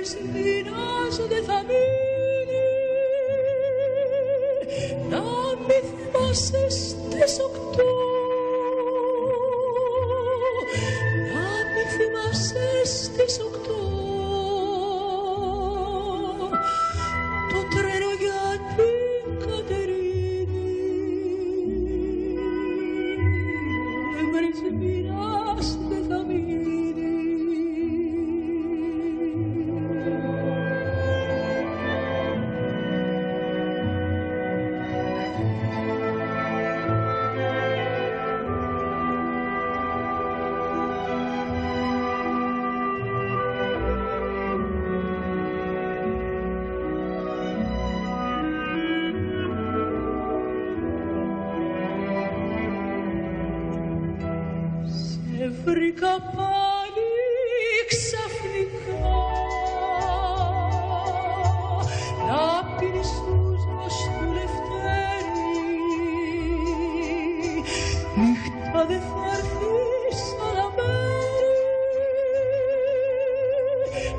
espinas de familia, la mismas estes octo, la mismas estes octo, tu treno gatti caterini, le espinas de familia. βρήκα πάλι ξαφνικά να πίνεις τους μας του Λευτέρη. Νύχτα δε θα έρθεις άλλα μέρη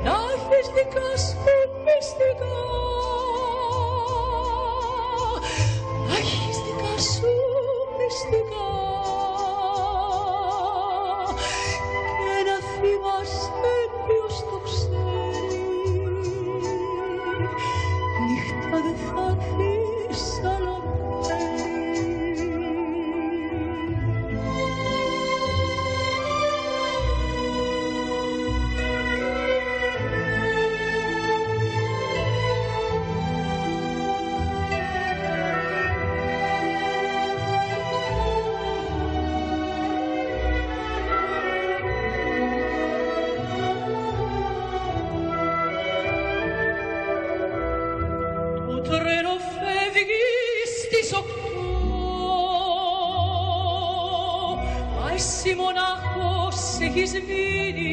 να έχεις δικά σου μυστικά, να έχεις δικά σου μυστικά. Μονάχος έχεις μείνει,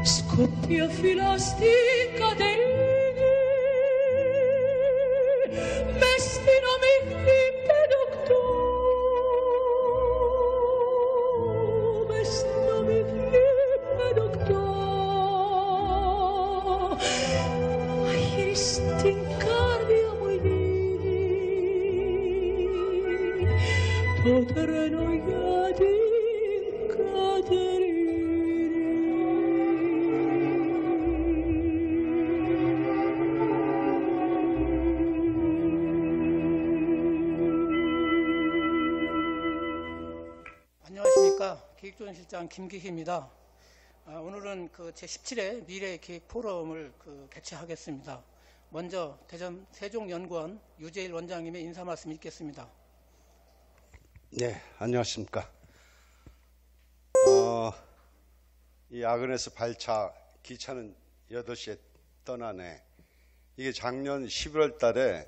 σκοπιά φυλά στην Κατερίνη, μες στην ομίχλη πεντοκτώ, μες στην ομίχλη πεντοκτώ, αχύρις την καρδιά μου δίνει το τρένο. 안녕하십니까. 기획조정실장 김기희입니다. 오늘은 그 제17회 미래기획 포럼을 개최하겠습니다. 먼저 대전 세종연구원 유재일 원장님의 인사 말씀 읽겠습니다. 네, 안녕하십니까. 이 아그네스 발차 기차는 8시에 떠나네. 이게 작년 11월 달에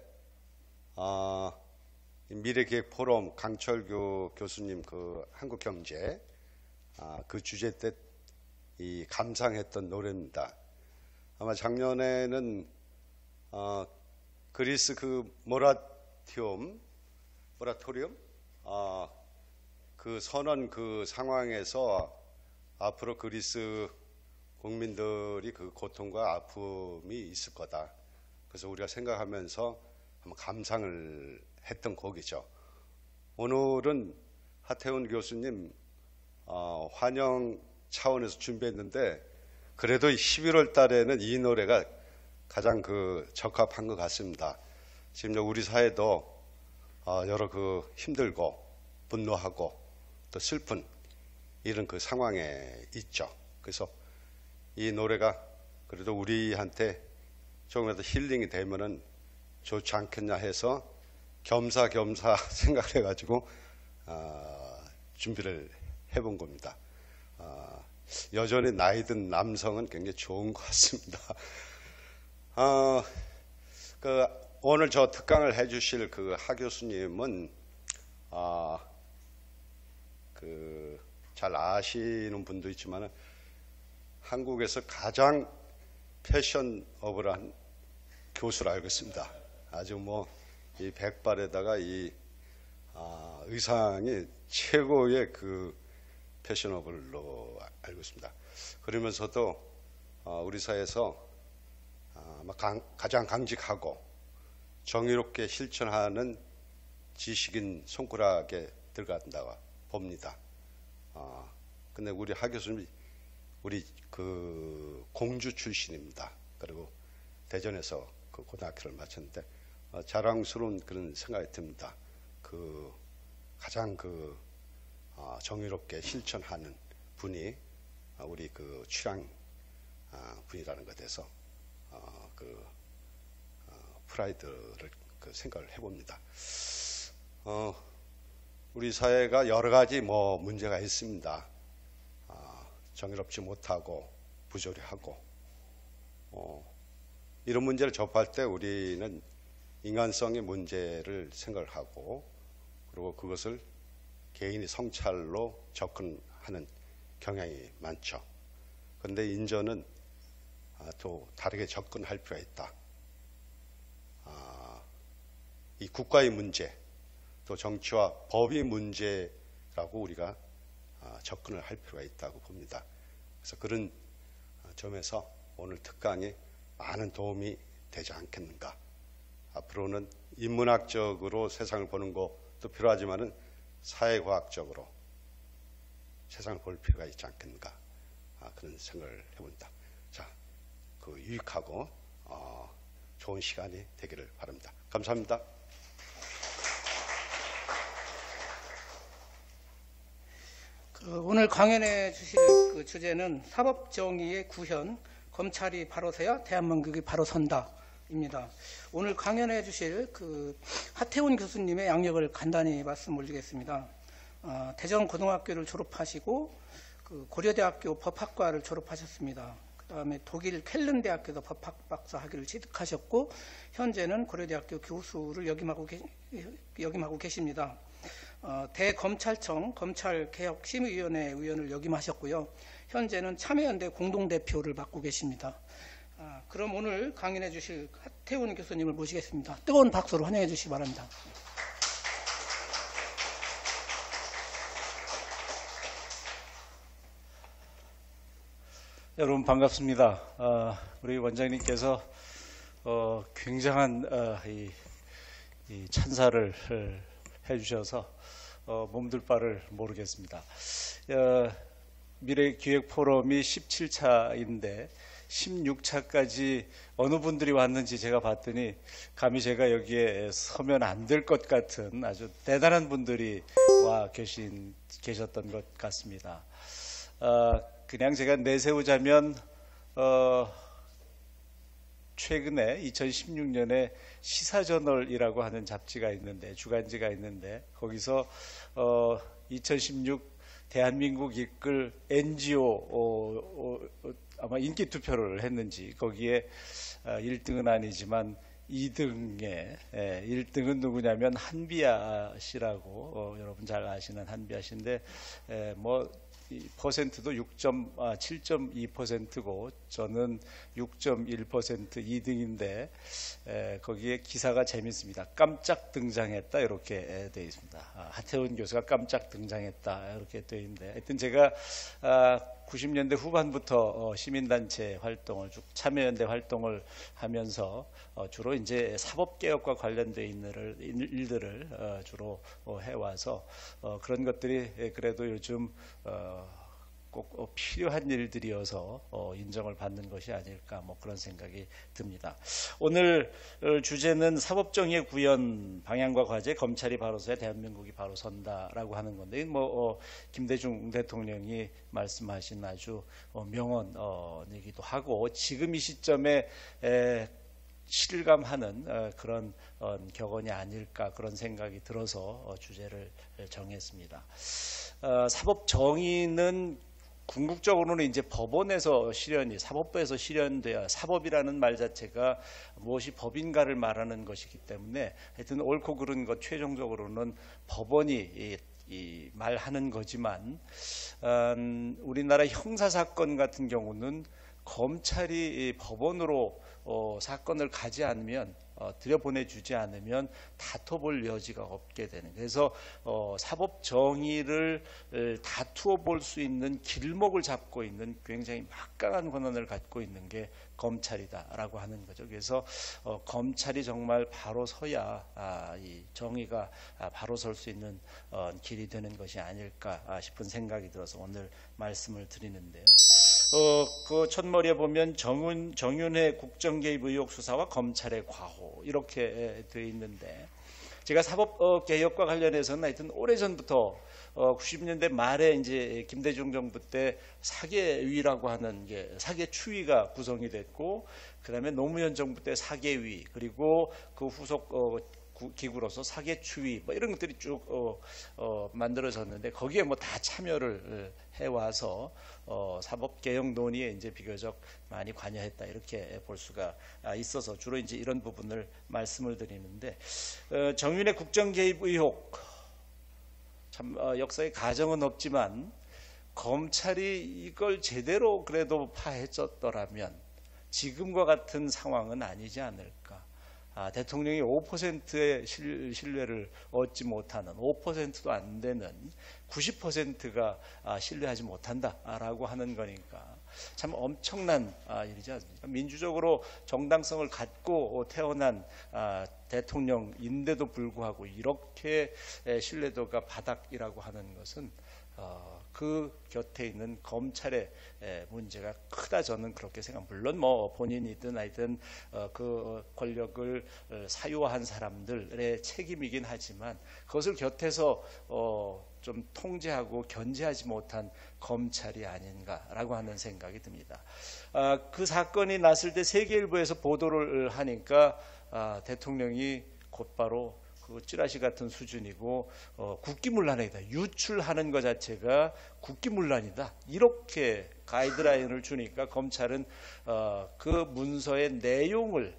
미래기획 포럼 강철교 교수님 그 한국경제 그 주제 때 이 감상했던 노래입니다. 아마 작년에는 그리스 그 모라토리움 그 선언 그 상황에서 앞으로 그리스 국민들이 그 고통과 아픔이 있을 거다. 그래서 우리가 생각하면서 한번 감상을 했던 곡이죠. 오늘은 하태훈 교수님 환영 차원에서 준비했는데 그래도 11월 달에는 이 노래가 가장 그 적합한 것 같습니다. 지금 우리 사회도 여러 그 힘들고 분노하고 또 슬픈 이런 그 상황에 있죠. 그래서 이 노래가 그래도 우리한테 조금이라도 힐링이 되면은 좋지 않겠냐 해서 겸사겸사 생각을 해가지고 준비를 해본 겁니다. 여전히 나이 든 남성은 굉장히 좋은 것 같습니다. 오늘 저 특강을 해주실 그 하 교수님은 잘 아시는 분도 있지만 한국에서 가장 패셔너블한 교수로 알고 있습니다. 아주 뭐 이 백발에다가 이 의상이 최고의 그 패셔너블로 알고 있습니다. 그러면서도 우리 사회에서 아마 가장 강직하고 정의롭게 실천하는 지식인 손가락에 들어간다고 봅니다. 근데 우리 하 교수님이 우리 그 공주 출신입니다. 그리고 대전에서 그 고등학교를 마쳤는데 자랑스러운 그런 생각이 듭니다. 그 가장 그 정의롭게 실천하는 분이 우리 그 취향 분이라는 것에서 그 프라이드를 그 생각을 해봅니다. 우리 사회가 여러 가지 뭐 문제가 있습니다. 정의롭지 못하고 부조리하고 이런 문제를 접할 때 우리는 인간성의 문제를 생각을 하고 그리고 그것을 개인의 성찰로 접근하는 경향이 많죠. 그런데 인전은 또 다르게 접근할 필요가 있다. 이 국가의 문제, 또 정치와 법의 문제라고 우리가 접근을 할 필요가 있다고 봅니다. 그래서 그런 점에서 오늘 특강이 많은 도움이 되지 않겠는가. 앞으로는 인문학적으로 세상을 보는 것도 필요하지만은 사회과학적으로 세상을 볼 필요가 있지 않겠는가. 그런 생각을 해봅니다. 자, 그 유익하고 좋은 시간이 되기를 바랍니다. 감사합니다. 오늘 강연해 주실 그 주제는 사법정의의 구현, 검찰이 바로 서야 대한민국이 바로 선다입니다. 오늘 강연해 주실 그 하태훈 교수님의 양력을 간단히 말씀 올리겠습니다. 대전고등학교를 졸업하시고 그 고려대학교 법학과를 졸업하셨습니다. 그 다음에 독일 켈른대학교에서 법학박사 학위를 취득하셨고 현재는 고려대학교 교수를 역임하고 계십니다. 대검찰청 검찰개혁심의위원회 의원을 역임하셨고요. 현재는 참여연대 공동대표를 맡고 계십니다. 그럼 오늘 강연해 주실 하태훈 교수님을 모시겠습니다. 뜨거운 박수로 환영해 주시기 바랍니다. 여러분 반갑습니다. 우리 원장님께서 굉장한 이 찬사를 해주셔서 몸둘 바를 모르겠습니다. 미래기획포럼이 17차인데 16차까지 어느 분들이 왔는지 제가 봤더니 감히 제가 여기에 서면 안 될 것 같은 아주 대단한 분들이 와 계셨던 것 같습니다. 그냥 제가 내세우자면 최근에 2016년에 시사저널이라고 하는 잡지가 있는데 주간지가 있는데 거기서 2016 대한민국 이끌 NGO 아마 인기 투표를 했는지 거기에 1등은 아니지만 2등에 1등은 누구냐면 한비아 씨라고 여러분 잘 아시는 한비아 씨인데 뭐 퍼센트도 7.2%고 저는 6.1% 2등인데 거기에 기사가 재밌습니다. 깜짝 등장했다 이렇게 되어 있습니다. 하태훈 교수가 깜짝 등장했다 이렇게 되어 있는데 하여튼 제가 90년대 후반부터 시민단체 활동을 쭉 참여연대 활동을 하면서 주로 이제 사법개혁과 관련된 일들을 주로 해와서 그런 것들이 그래도 요즘 꼭 필요한 일들이어서 인정을 받는 것이 아닐까 뭐 그런 생각이 듭니다. 오늘 주제는 사법정의의 구현 방향과 과제 검찰이 바로 서야 대한민국이 바로 선다라고 하는 건데 뭐 김대중 대통령이 말씀하신 아주 명언이기도 하고 지금 이 시점에 실감하는 그런 격언이 아닐까 그런 생각이 들어서 주제를 정했습니다. 사법정의는 궁극적으로는 이제 법원에서 실현이 사법부에서 실현돼야 사법이라는 말 자체가 무엇이 법인가를 말하는 것이기 때문에 하여튼 옳고 그른 것 최종적으로는 법원이 말하는 거지만 우리나라 형사사건 같은 경우는 검찰이 법원으로 사건을 가지 않으면 들여보내주지 않으면 다퉈볼 여지가 없게 되는, 그래서 사법 정의를 다투어 볼 수 있는 길목을 잡고 있는 굉장히 막강한 권한을 갖고 있는 게 검찰이다라고 하는 거죠. 그래서 검찰이 정말 바로 서야 이 정의가 바로 설 수 있는 길이 되는 것이 아닐까 싶은 생각이 들어서 오늘 말씀을 드리는데요. 그 첫머리에 보면 정윤회 국정개입 의혹 수사와 검찰의 과호 이렇게 되어 있는데, 제가 사법개혁과 관련해서는 하여튼 오래전부터 90년대 말에 이제 김대중 정부 때 사개위라고 하는 게 사개추위가 구성이 됐고, 그다음에 노무현 정부 때 사개위, 그리고 그 후속 기구로서 사개추위 뭐 이런 것들이 쭉 만들어졌는데, 거기에 뭐 다 참여를 해와서 사법개혁 논의에 이제 비교적 많이 관여했다 이렇게 볼 수가 있어서 주로 이제 이런 부분을 말씀을 드리는데, 정윤회 국정개입 의혹 참 역사의 가정은 없지만 검찰이 이걸 제대로 그래도 파헤쳤더라면 지금과 같은 상황은 아니지 않을까. 대통령이 5%의 신뢰를 얻지 못하는, 5%도 안 되는 90%가 신뢰하지 못한다라고 하는 거니까 참 엄청난 일이지 않습니까? 민주적으로 정당성을 갖고 태어난 대통령인데도 불구하고 이렇게 신뢰도가 바닥이라고 하는 것은 그 곁에 있는 검찰의 문제가 크다, 저는 그렇게 생각합니다. 물론 뭐 본인이든 하여튼 그 권력을 사유한 사람들의 책임이긴 하지만 그것을 곁에서 좀 통제하고 견제하지 못한 검찰이 아닌가라고 하는 생각이 듭니다. 그 사건이 났을 때 세계일보에서 보도를 하니까 대통령이 곧바로 그 찌라시 같은 수준이고 국기문란이다, 유출하는 것 자체가 국기문란이다, 이렇게 가이드라인을 주니까 검찰은 그 문서의 내용을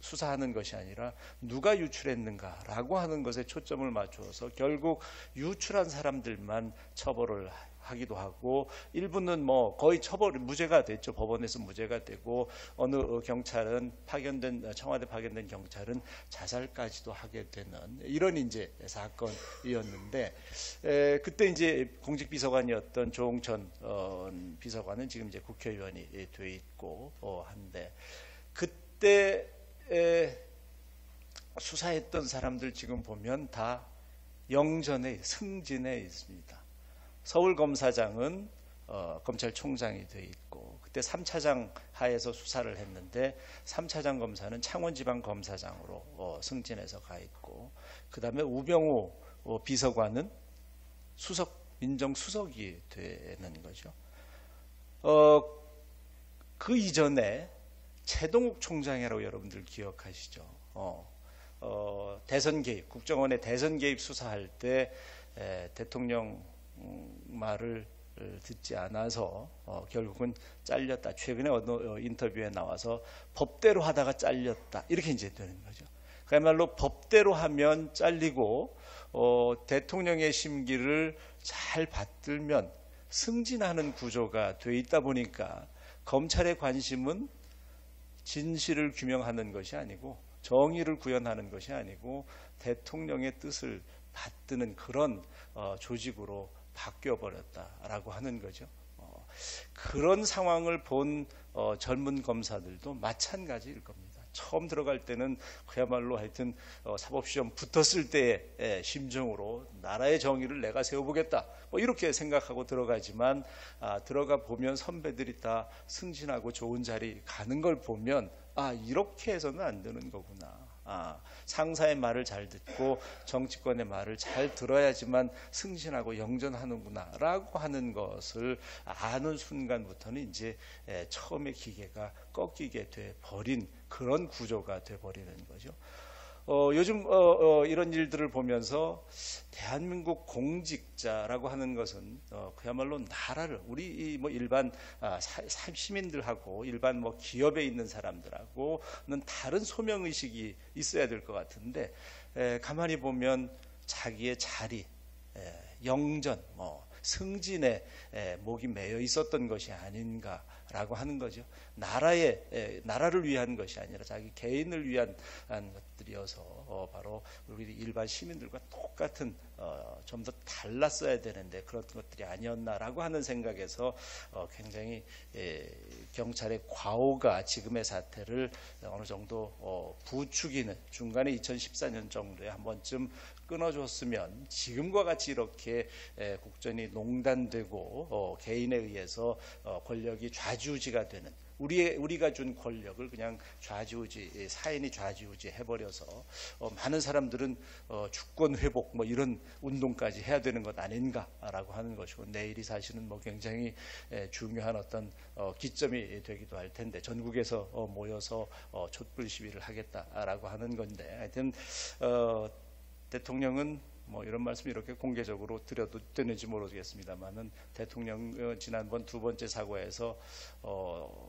수사하는 것이 아니라 누가 유출했는가라고 하는 것에 초점을 맞추어서 결국 유출한 사람들만 처벌을 하기도 하고, 일부는 뭐 거의 무죄가 됐죠. 법원에서 무죄가 되고, 어느 경찰은 청와대 파견된 경찰은 자살까지도 하게 되는 이런 이제 사건이었는데, 그때 이제 공직비서관이었던 조홍천 비서관은 지금 이제 국회의원이 돼 있고 한데, 그때 수사했던 사람들 지금 보면 다 승진해 있습니다. 서울검사장은 검찰총장이 돼 있고, 그때 3차장 하에서 수사를 했는데 3차장 검사는 창원지방검사장으로 승진해서 가 있고, 그 다음에 우병우 비서관은 민정수석이 되는 거죠. 그 이전에 최동욱 총장이라고 여러분들 기억하시죠? 대선 개입, 국정원의 대선 개입 수사할 때 대통령 말을 듣지 않아서 결국은 잘렸다. 최근에 어느 인터뷰에 나와서 법대로 하다가 잘렸다, 이렇게 이제 되는 거죠. 그야말로 법대로 하면 잘리고 대통령의 심기를 잘 받들면 승진하는 구조가 돼 있다 보니까 검찰의 관심은 진실을 규명하는 것이 아니고, 정의를 구현하는 것이 아니고 대통령의 뜻을 받드는 그런 조직으로 바뀌어버렸다라고 하는 거죠. 그런 상황을 본 젊은 검사들도 마찬가지일 겁니다. 처음 들어갈 때는 그야말로 하여튼 사법시험 붙었을 때의 심정으로 나라의 정의를 내가 세워보겠다, 뭐 이렇게 생각하고 들어가지만 들어가 보면 선배들이 다 승진하고 좋은 자리 가는 걸 보면 이렇게 해서는 안 되는 거구나. 상사의 말을 잘 듣고 정치권의 말을 잘 들어야지만 승진하고 영전하는구나 라고 하는 것을 아는 순간부터는 이제 처음에 기계가 꺾이게 돼 버린 그런 구조가 돼 버리는 거죠. 요즘 이런 일들을 보면서 대한민국 공직자라고 하는 것은 그야말로 나라를, 우리 뭐 일반 시민들하고 일반 뭐 기업에 있는 사람들하고는 다른 소명 의식이 있어야 될 것 같은데, 가만히 보면 자기의 자리, 영전, 승진에 목이 매여 있었던 것이 아닌가라고 하는 거죠. 나라를 위한 것이 아니라 자기 개인을 위한 것들이어서 바로 우리 일반 시민들과 똑같은 좀 더 달랐어야 되는데 그런 것들이 아니었나라고 하는 생각에서 굉장히 경찰의 과오가 지금의 사태를 어느 정도 부추기는 중간에 2014년 정도에 한 번쯤 끊어줬으면 지금과 같이 이렇게 국정이 농단되고 개인에 의해서 권력이 좌지우지가 되는 우리가 준 권력을 그냥 좌지우지 사인이 좌지우지 해버려서 많은 사람들은 주권 회복 뭐 이런 운동까지 해야 되는 것 아닌가라고 하는 것이고 내일이 사실은 뭐 굉장히 중요한 어떤 기점이 되기도 할 텐데 전국에서 모여서 촛불 시위를 하겠다라고 하는 건데 하여튼 대통령은 뭐 이런 말씀 이렇게 공개적으로 드려도 되는지 모르겠습니다만은 대통령 지난번 두 번째 사과에서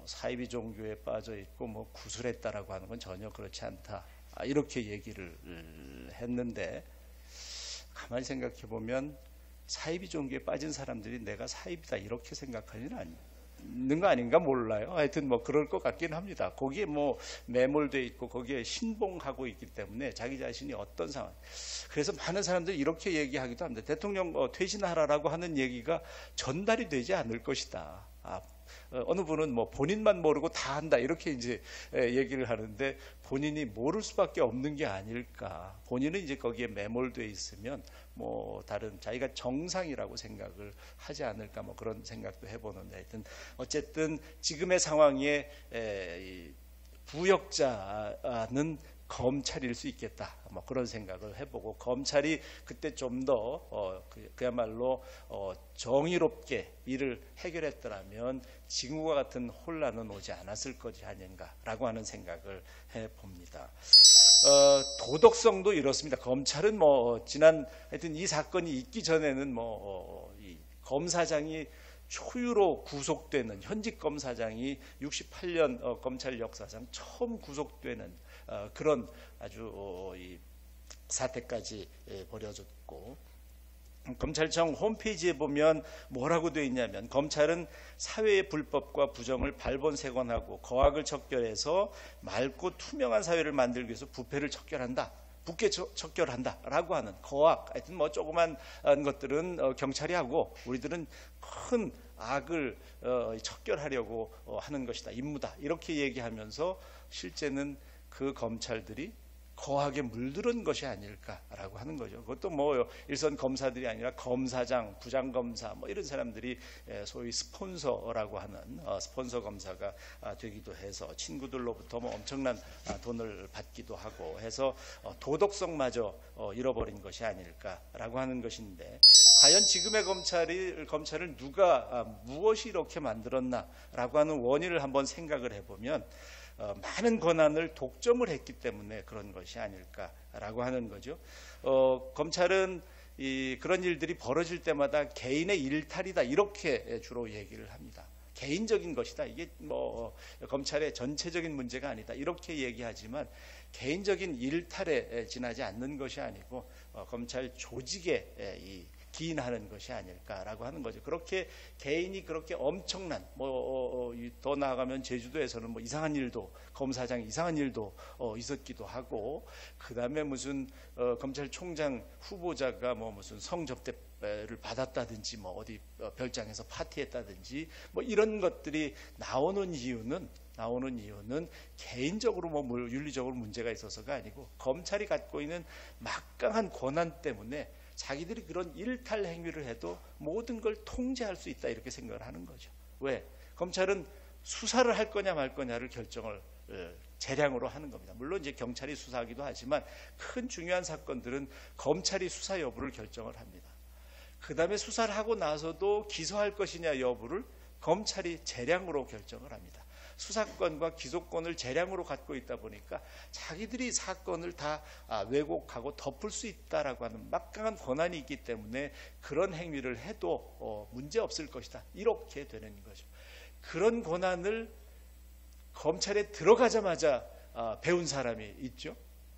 사이비 종교에 빠져 있고 뭐 구술했다라고 하는 건 전혀 그렇지 않다 이렇게 얘기를 했는데 가만히 생각해 보면 사이비 종교에 빠진 사람들이 내가 사이비다 이렇게 생각하지는 않는 거 아닌가 몰라요. 하여튼 뭐 그럴 것 같긴 합니다. 거기에 뭐 매몰돼 있고 거기에 신봉하고 있기 때문에 자기 자신이 어떤 상황. 그래서 많은 사람들이 이렇게 얘기하기도 합니다. 대통령 퇴진하라라고 하는 얘기가 전달이 되지 않을 것이다. 어느 분은 뭐 본인만 모르고 다 한다 이렇게 이제 얘기를 하는데 본인이 모를 수밖에 없는 게 아닐까. 본인은 이제 거기에 매몰돼 있으면 뭐 다른 자기가 정상이라고 생각을 하지 않을까 뭐 그런 생각도 해보는데 하여튼 어쨌든 지금의 상황에 부역자는 검찰일 수 있겠다. 뭐 그런 생각을 해보고 검찰이 그때 좀 더 그야말로 정의롭게 일을 해결했더라면 지금과 같은 혼란은 오지 않았을 것이 아닌가라고 하는 생각을 해봅니다. 도덕성도 이렇습니다. 검찰은 뭐 하여튼 이 사건이 있기 전에는 이 검사장이 초유로 구속되는 현직 검사장이 68년 검찰 역사상 처음 구속되는 그런 아주 이 사태까지 벌여졌고 검찰청 홈페이지에 보면 뭐라고 되어 있냐면 검찰은 사회의 불법과 부정을 발본색원하고 거악을 척결해서 맑고 투명한 사회를 만들기 위해서 부패를 척결한다. 부패 척결한다라고 하는 거악, 하여튼 뭐 조그만 것들은 경찰이 하고 우리들은 큰 악을 척결하려고 하는 것이다, 임무다 이렇게 얘기하면서 실제는 그 검찰들이 거하게 물들은 것이 아닐까라고 하는 거죠. 그것도 뭐 일선 검사들이 아니라 검사장, 부장검사 뭐 이런 사람들이 소위 스폰서라고 하는 스폰서 검사가 되기도 해서 친구들로부터 뭐 엄청난 돈을 받기도 하고 해서 도덕성마저 잃어버린 것이 아닐까라고 하는 것인데 과연 지금의 검찰을 누가 무엇이 이렇게 만들었나라고 하는 원인을 한번 생각을 해보면 많은 권한을 독점을 했기 때문에 그런 것이 아닐까라고 하는 거죠. 검찰은 그런 일들이 벌어질 때마다 개인의 일탈이다 이렇게 주로 얘기를 합니다. 개인적인 것이다. 이게 뭐 검찰의 전체적인 문제가 아니다. 이렇게 얘기하지만 개인적인 일탈에 지나지 않는 것이 아니고 검찰 조직에 기인하는 것이 아닐까라고 하는 거죠. 그렇게 개인이 그렇게 엄청난 더 나아가면 제주도에서는 뭐 이상한 일도 검사장 이상한 일도 있었기도 하고 그다음에 무슨 검찰총장 후보자가 뭐 무슨 성접대를 받았다든지 뭐 어디 별장에서 파티했다든지 뭐 이런 것들이 나오는 이유는 개인적으로 뭐 윤리적으로 문제가 있어서가 아니고 검찰이 갖고 있는 막강한 권한 때문에 자기들이 그런 일탈 행위를 해도 모든 걸 통제할 수 있다 이렇게 생각을 하는 거죠. 왜? 검찰은 수사를 할 거냐 말 거냐를 결정을 재량으로 하는 겁니다. 물론 이제 경찰이 수사하기도 하지만 큰 중요한 사건들은 검찰이 수사 여부를 결정을 합니다. 그 다음에 수사를 하고 나서도 기소할 것이냐 여부를 검찰이 재량으로 결정을 합니다. 수사권과 기소권을 재량으로 갖고 있다 보니까 자기들이 사건을 다 왜곡하고 덮을 수 있다라고 하는 막강한 권한이 있기 때문에 그런 행위를 해도 문제 없을 것이다 이렇게 되는 거죠. 그런 권한을 검찰에 들어가자마자 배운 사람이 있죠.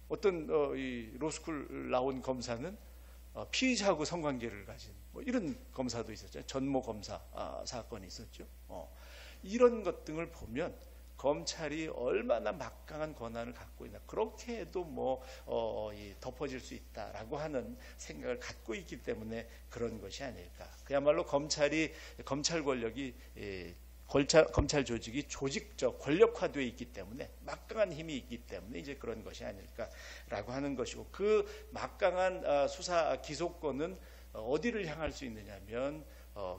어떤 이 로스쿨 나온 검사는 피의자하고 성관계를 가진 뭐 이런 검사도 있었죠. 전모 검사 사건이 있었죠. 이런 것 등을 보면 검찰이 얼마나 막강한 권한을 갖고 있나, 그렇게 해도 덮어질 수 있다라고 하는 생각을 갖고 있기 때문에 그런 것이 아닐까. 그야말로 검찰 권력이 검찰 조직이 조직적 권력화되어 있기 때문에, 막강한 힘이 있기 때문에 이제 그런 것이 아닐까라고 하는 것이고, 그 막강한 수사 기소권은 어디를 향할 수 있느냐면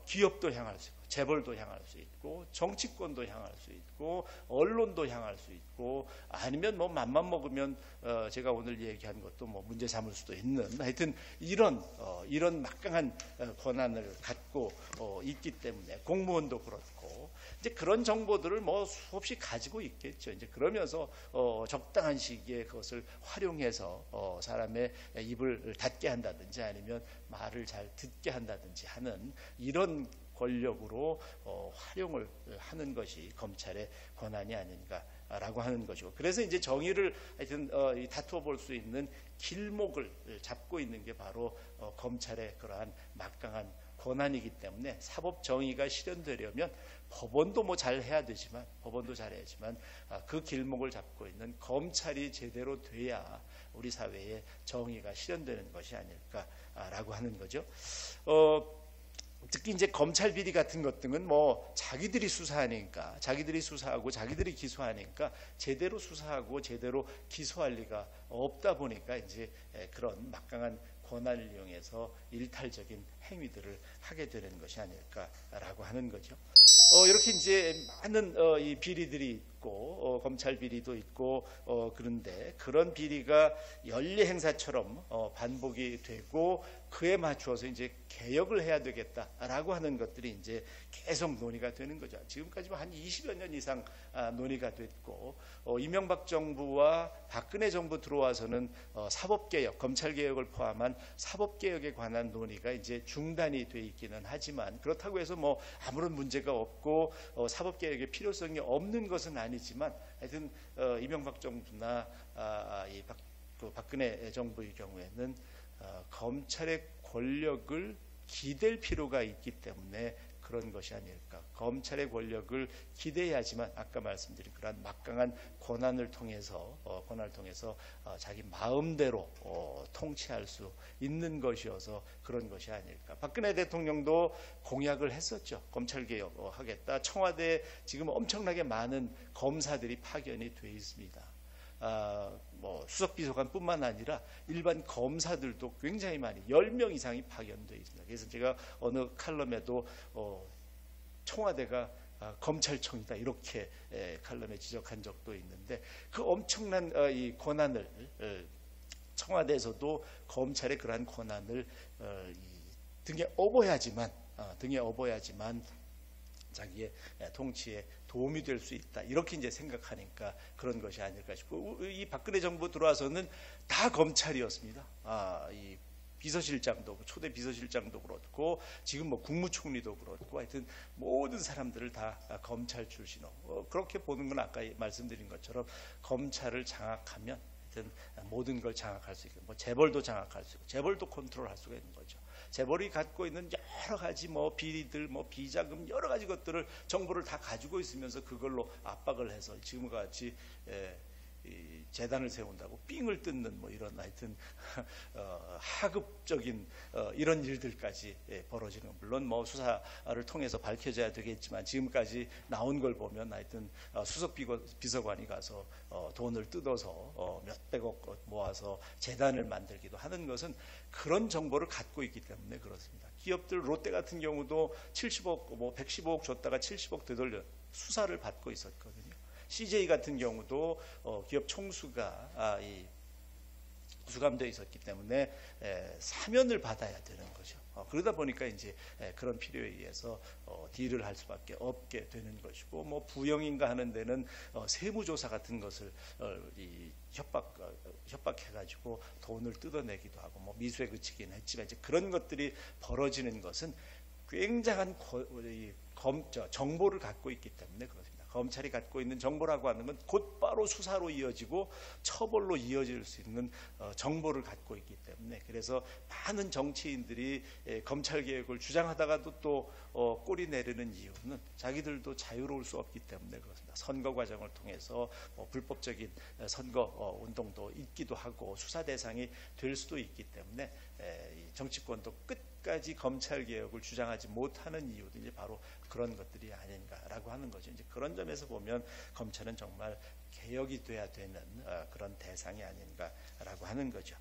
기업도 향할 수 있고, 재벌도 향할 수 있고, 정치권도 향할 수 있고, 언론도 향할 수 있고, 아니면 맘만 먹으면 제가 오늘 얘기한 것도 문제 삼을 수도 있는, 하여튼 이런 막강한 권한을 갖고 있기 때문에, 공무원도 그렇고 이제 그런 정보들을 수없이 가지고 있겠죠. 이제 그러면서 적당한 시기에 그것을 활용해서 사람의 입을 닫게 한다든지, 아니면 말을 잘 듣게 한다든지 하는 이런 권력으로 활용을 하는 것이 검찰의 권한이 아닌가라고 하는 것이고, 그래서 이제 정의를 하여튼 다투어 볼 수 있는 길목을 잡고 있는 게 바로 검찰의 그러한 막강한 권한이기 때문에, 사법 정의가 실현되려면 법원도 잘해야 되지만, 그 길목을 잡고 있는 검찰이 제대로 돼야 우리 사회에 정의가 실현되는 것이 아닐까라고 하는 거죠. 특히 이제 검찰 비리 같은 것 등은 자기들이 수사하고 자기들이 기소하니까 제대로 수사하고 제대로 기소할 리가 없다 보니까 이제 그런 막강한 권한을 이용해서 일탈적인 행위들을 하게 되는 것이 아닐까라고 하는 거죠. 이렇게 이제 많은 이 비리들이 있고, 검찰 비리도 있고, 그런데 그런 비리가 연례 행사처럼 반복이 되고, 그에 맞추어서 이제 개혁을 해야 되겠다라고 하는 것들이 이제 계속 논의가 되는 거죠. 지금까지 한 20여 년 이상 논의가 됐고, 이명박 정부와 박근혜 정부 들어와서는 사법개혁, 검찰개혁을 포함한 사법개혁에 관한 논의가 이제 중단이 돼 있기는 하지만, 그렇다고 해서 아무런 문제가 없고 사법개혁의 필요성이 없는 것은 아니지만, 하여튼 이명박 정부나 박근혜 정부의 경우에는 검찰의 권력을 기댈 필요가 있기 때문에 그런 것이 아닐까. 검찰의 권력을 기대해야지만 아까 말씀드린 그런 막강한 권한을 통해서 자기 마음대로 통치할 수 있는 것이어서 그런 것이 아닐까. 박근혜 대통령도 공약을 했었죠. 검찰개혁 하겠다. 청와대에 지금 엄청나게 많은 검사들이 파견이 돼 있습니다. 수석비서관뿐만 아니라 일반 검사들도 굉장히 많이 10명 이상이 파견되어 있습니다. 그래서 제가 어느 칼럼에도 청와대가 검찰청이다 이렇게 칼럼에 지적한 적도 있는데, 그 엄청난 이 권한을 청와대에서도 검찰의 그러한 권한을 등에 업어야지만 자기의 통치에 도움이 될 수 있다, 이렇게 이제 생각하니까 그런 것이 아닐까 싶고, 이 박근혜 정부 들어와서는 다 검찰이었습니다. 이 비서실장도, 초대 비서실장도 그렇고, 지금 국무총리도 그렇고, 하여튼 모든 사람들을 다 검찰 출신으로 그렇게 보는 건 아까 말씀드린 것처럼 검찰을 장악하면 하여튼 모든 걸 장악할 수 있고, 재벌도 장악할 수 있고, 재벌도 컨트롤할 수가 있는 거죠. 재벌이 갖고 있는 여러 가지 비리들, 비자금, 여러 가지 것들을, 정보를 다 가지고 있으면서 그걸로 압박을 해서 지금과 같이 이 재단을 세운다고 삥을 뜯는 이런 하여튼 하급적인 이런 일들까지 벌어지는, 물론 수사를 통해서 밝혀져야 되겠지만, 지금까지 나온 걸 보면 하여튼 수석 비서관이 가서 돈을 뜯어서 몇백억 모아서 재단을 만들기도 하는 것은 그런 정보를 갖고 있기 때문에 그렇습니다. 기업들, 롯데 같은 경우도 70억, 115억 줬다가 70억 되돌려 수사를 받고 있었거든요. CJ 같은 경우도 기업 총수가 수감되어 있었기 때문에 사면을 받아야 되는 거죠. 그러다 보니까 이제 그런 필요에 의해서 딜을 할 수밖에 없게 되는 것이고, 부영인가 하는 데는 세무조사 같은 것을 협박해가지고 돈을 뜯어내기도 하고, 미수에 그치긴 했지만, 이제 그런 것들이 벌어지는 것은 굉장한 정보를 갖고 있기 때문에 그렇습니다. 검찰이 갖고 있는 정보라고 하는 건 곧바로 수사로 이어지고 처벌로 이어질 수 있는 정보를 갖고 있기 때문에, 그래서 많은 정치인들이 검찰 개혁을 주장하다가도 또 꼬리 내리는 이유는 자기들도 자유로울 수 없기 때문에 그렇습니다. 선거 과정을 통해서 불법적인 선거 운동도 있기도 하고 수사 대상이 될 수도 있기 때문에 정치권도 끝까지 검찰 개혁을 주장하지 못하는 이유도 이제 바로 그런 것들이 아닌가라고 하는 거죠. 이제 그런 점에서 보면 검찰은 정말 개혁이 돼야 되는 그런 대상이 아닌가라고 하는 거죠.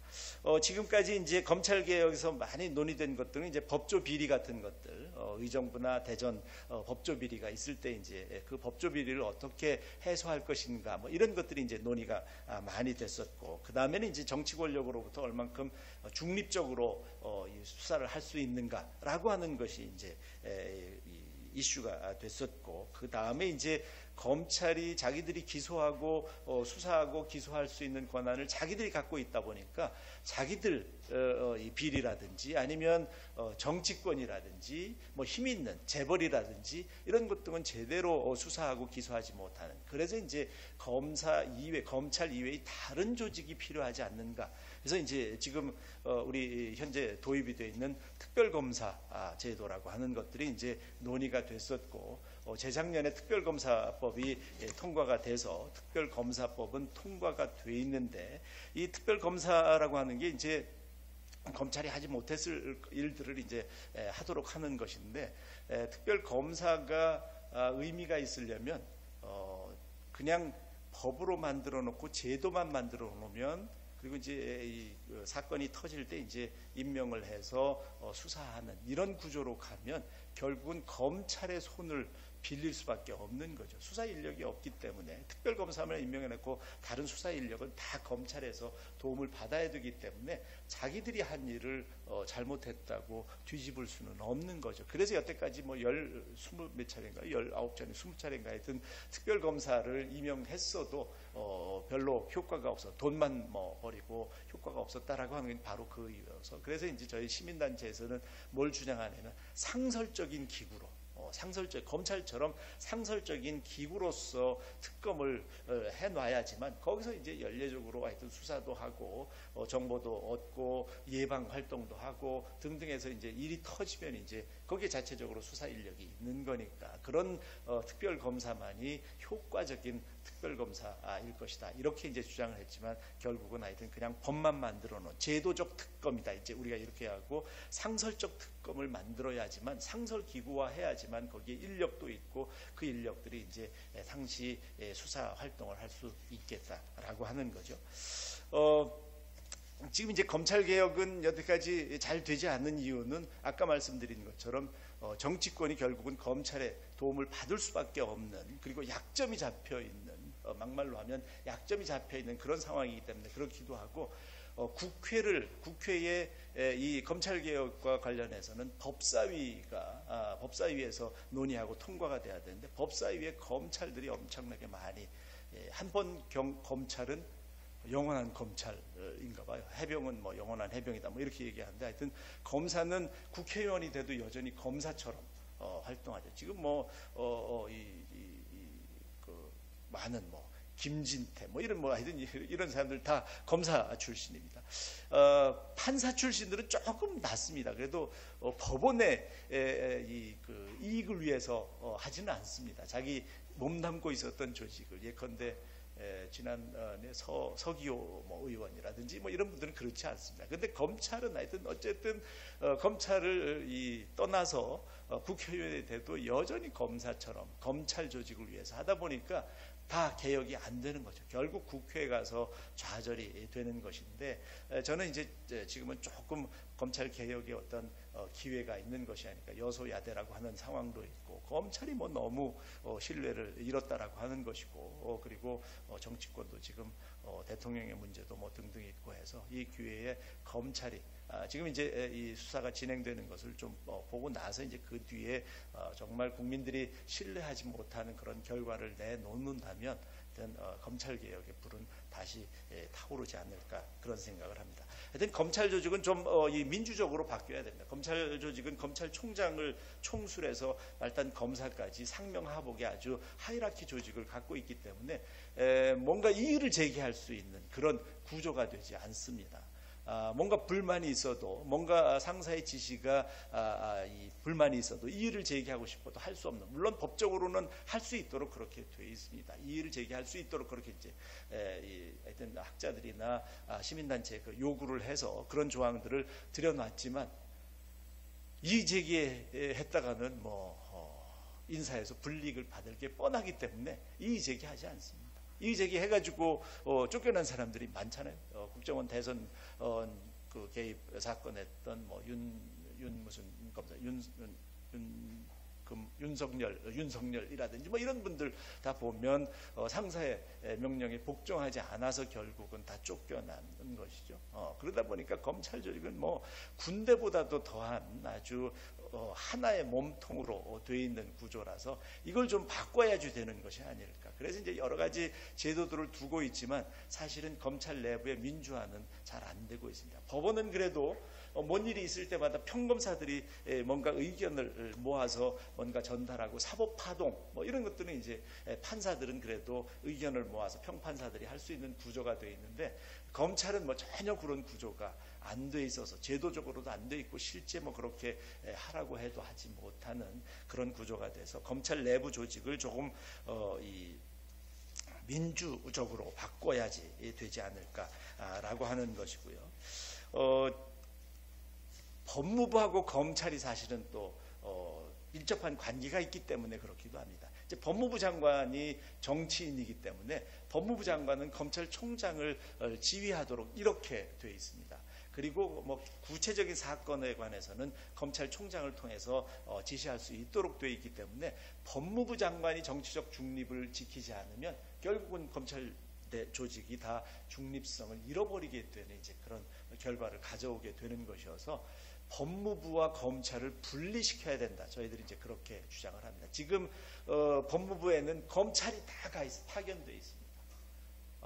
지금까지 이제 검찰 개혁에서 많이 논의된 것들은 이제 법조 비리 같은 것들, 의정부나 대전 법조 비리가 있을 때 이제 그 법조 비리를 어떻게 해소할 것인가, 뭐 이런 것들이 이제 논의가 많이 됐었고, 그 다음에는 이제 정치 권력으로부터 얼만큼 중립적으로 이 수사를 할 수 있는가라고 하는 것이 이제 이슈가 됐었고, 그 다음에 이제 검찰이 자기들이 기소하고 수사하고 기소할 수 있는 권한을 자기들이 갖고 있다 보니까 자기들 이 비리라든지 아니면 정치권이라든지 뭐 힘 있는 재벌이라든지 이런 것들은 제대로 수사하고 기소하지 못하는, 그래서 이제 검찰 이외의 다른 조직이 필요하지 않는가. 그래서 이제 지금 우리 현재 도입이 되어 있는 특별검사 제도라고 하는 것들이 이제 논의가 됐었고, 재작년에 특별검사법이 통과가 돼서 특별검사법은 통과가 돼 있는데, 이 특별검사라고 하는 게 이제 검찰이 하지 못했을 일들을 이제 하도록 하는 것인데, 특별검사가 의미가 있으려면 그냥 법으로 만들어 놓고 제도만 만들어 놓으면, 그리고 이제 이 사건이 터질 때 이제 임명을 해서 수사하는 이런 구조로 가면 결국은 검찰의 손을 빌릴 수밖에 없는 거죠. 수사 인력이 없기 때문에 특별검사만 임명해놓고 다른 수사 인력은 다 검찰에서 도움을 받아야 되기 때문에 자기들이 한 일을 잘못했다고 뒤집을 수는 없는 거죠. 그래서 여태까지 뭐 20몇 차례인가 19차례 20차례인가 하여튼 특별검사를 임명했어도 별로 효과가 없어, 돈만 버리고 효과가 없었다라고 하는 게 바로 그 이유여서, 그래서 이제 저희 시민단체에서는 뭘 주장하냐면 상설적인 기구로, 검찰처럼 상설적인 기구로서 특검을 해놔야지만 거기서 이제 연례적으로 하여튼 수사도 하고 정보도 얻고 예방 활동도 하고 등등해서 이제 일이 터지면 이제 거기에 자체적으로 수사 인력이 있는 거니까 그런 특별검사만이 효과적인 특별검사일 것이다, 이렇게 이제 주장을 했지만 결국은 하여튼 그냥 법만 만들어 놓은 제도적 특검이다, 이제 우리가 이렇게 하고 상설적 특검을 만들어야지만, 상설 기구화해야지만 거기에 인력도 있고 그 인력들이 이제 상시 수사 활동을 할 수 있겠다라고 하는 거죠. 지금 이제 검찰 개혁은 여태까지 잘 되지 않는 이유는 아까 말씀드린 것처럼 정치권이 결국은 검찰의 도움을 받을 수밖에 없는, 그리고 약점이 잡혀 있는, 막말로 하면 약점이 잡혀 있는 그런 상황이기 때문에 그렇기도 하고, 국회의 이 검찰 개혁과 관련해서는 법사위에서 논의하고 통과가 돼야 되는데, 법사위에 검찰들이 엄청나게 많이, 한 번 검찰은 영원한 검찰인가 봐요. 해병은 뭐 영원한 해병이다, 뭐 이렇게 얘기하는데, 하여튼 검사는 국회의원이 돼도 여전히 검사처럼 활동하죠. 지금 많은 김진태 이런 하여튼 이런 사람들 다 검사 출신입니다. 판사 출신들은 조금 낫습니다. 그래도 법원의 이익을 위해서 하지는 않습니다. 자기 몸담고 있었던 조직을, 예컨대 지난해 서기호 의원이라든지 이런 분들은 그렇지 않습니다. 그런데 검찰은 하여튼 어쨌든 검찰을 떠나서 국회의원이 돼도 여전히 검사처럼 검찰 조직을 위해서 하다 보니까 다 개혁이 안 되는 거죠. 결국 국회에 가서 좌절이 되는 것인데, 저는 이제 지금은 조금 검찰 개혁의 어떤 기회가 있는 것이 아닐까, 여소야대라고 하는 상황도 있고, 검찰이 너무 신뢰를 잃었다라고 하는 것이고, 그리고 정치권도 지금 대통령의 문제도 등등 있고 해서 이 기회에 검찰이 지금 이제 이 수사가 진행되는 것을 좀 보고 나서 이제 그 뒤에 정말 국민들이 신뢰하지 못하는 그런 결과를 내놓는다면 하여튼 검찰 개혁의 불은 다시 타오르지 않을까 그런 생각을 합니다. 하여튼 검찰 조직은 좀 이 민주적으로 바뀌어야 됩니다. 검찰 조직은 검찰총장을 총술해서 일단 검사까지 상명하복의 아주 하이라키 조직을 갖고 있기 때문에 뭔가 이의를 제기할 수 있는 그런 구조가 되지 않습니다. 뭔가 불만이 있어도 뭔가 상사의 지시가 이 불만이 있어도 이의를 제기하고 싶어도 할 수 없는, 물론 법적으로는 할 수 있도록 그렇게 되어 있습니다. 이의를 제기할 수 있도록 그렇게 이제 하여튼 학자들이나 시민단체 그 요구를 해서 그런 조항들을 들여놨지만 이의 제기했다가는 인사에서 불이익을 받을 게 뻔하기 때문에 이의 제기하지 않습니다. 이의 제기해가지고 쫓겨난 사람들이 많잖아요. 국정원 대선 그 개입 사건 했던 윤 무슨 검사 윤석열이라든지 이런 분들 다 보면 상사의 명령에 복종하지 않아서 결국은 다 쫓겨나는 것이죠. 그러다 보니까 검찰 조직은 군대보다도 더한 아주 하나의 몸통으로 되어 있는 구조라서 이걸 좀 바꿔야지 되는 것이 아닐까. 그래서 이제 여러 가지 제도들을 두고 있지만 사실은 검찰 내부의 민주화는 잘 안 되고 있습니다. 법원은 그래도 뭔 일이 있을 때마다 평검사들이 뭔가 의견을 모아서 뭔가 전달하고 사법파동 이런 것들은 이제 판사들은 그래도 의견을 모아서 평판사들이 할 수 있는 구조가 되어 있는데 검찰은 전혀 그런 구조가 안 돼 있어서 제도적으로도 안 돼 있고 실제 그렇게 하라고 해도 하지 못하는 그런 구조가 돼서 검찰 내부 조직을 조금 이 민주적으로 바꿔야지 되지 않을까라고 하는 것이고요. 법무부하고 검찰이 사실은 또 밀접한 관계가 있기 때문에 그렇기도 합니다. 이제 법무부 장관이 정치인이기 때문에 법무부 장관은 검찰총장을 지휘하도록 이렇게 되어 있습니다. 그리고 구체적인 사건에 관해서는 검찰총장을 통해서 지시할 수 있도록 되어 있기 때문에 법무부 장관이 정치적 중립을 지키지 않으면 결국은 검찰 조직이 다 중립성을 잃어버리게 되는 이제 그런 결과를 가져오게 되는 것이어서 법무부와 검찰을 분리시켜야 된다. 저희들이 이제 그렇게 주장을 합니다. 지금 법무부에는 검찰이 다 파견되어 있습니다.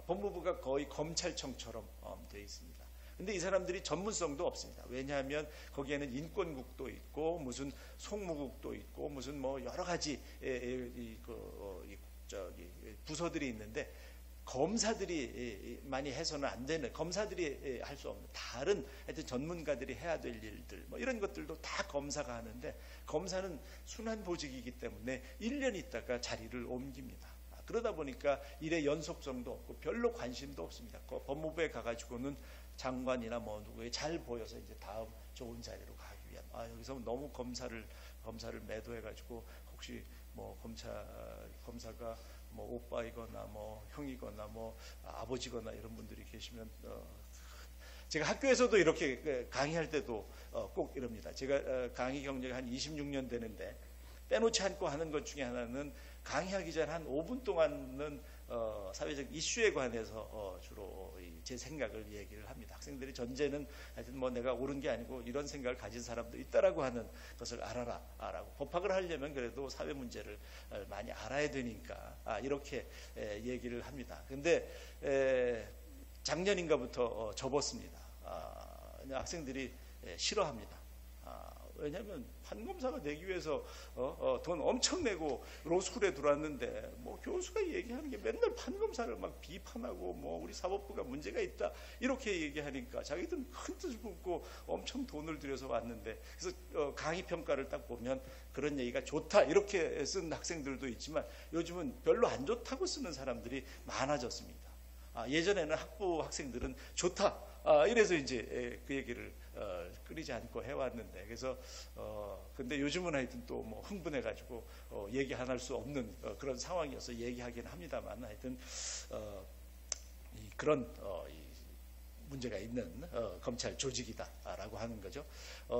법무부가 거의 검찰청처럼 되어 있습니다. 근데 이 사람들이 전문성도 없습니다. 왜냐하면 거기에는 인권국도 있고 무슨 송무국도 있고 무슨 여러 가지 부서들이 있는데 검사들이 많이 해서는 안 되는, 검사들이 할 수 없는 다른 하여튼 전문가들이 해야 될 일들 이런 것들도 다 검사가 하는데 검사는 순환 보직이기 때문에 1년 있다가 자리를 옮깁니다. 그러다 보니까 일의 연속성도 없고 별로 관심도 없습니다. 법무부에 가가지고는 장관이나 누구에 잘 보여서 이제 다음 좋은 자리로 가기 위한 여기서 너무 검사를 매도해가지고 혹시 검사가 오빠이거나 형이거나 아버지거나 이런 분들이 계시면 제가 학교에서도 이렇게 강의할 때도 꼭 이럽니다. 제가 강의 경력이 한 26년 되는데 빼놓지 않고 하는 것 중에 하나는 강의하기 전 한 5분 동안은 사회적 이슈에 관해서 주로 제 생각을 얘기를 합니다. 학생들이 전제는 하여튼 내가 옳은 게 아니고 이런 생각을 가진 사람도 있다라고 하는 것을 알아라라고. 법학을 하려면 그래도 사회 문제를 많이 알아야 되니까 이렇게 얘기를 합니다. 근데 작년인가부터 접었습니다. 학생들이 싫어합니다. 왜냐하면 판검사가 되기 위해서 돈 엄청 내고 로스쿨에 들어왔는데 교수가 얘기하는 게 맨날 판검사를 막 비판하고 우리 사법부가 문제가 있다 이렇게 얘기하니까 자기들은 큰 뜻을 품고 엄청 돈을 들여서 왔는데 그래서 강의 평가를 딱 보면 그런 얘기가 좋다 이렇게 쓴 학생들도 있지만 요즘은 별로 안 좋다고 쓰는 사람들이 많아졌습니다. 예전에는 학부 학생들은 좋다 이래서 이제 그 얘기를 끊이지 않고 해왔는데 그래서 근데 요즘은 하여튼 또 흥분해가지고 얘기 안 할 수 없는 그런 상황이어서 얘기하긴 합니다만 하여튼 그런 문제가 있는 검찰 조직이다라고 하는 거죠.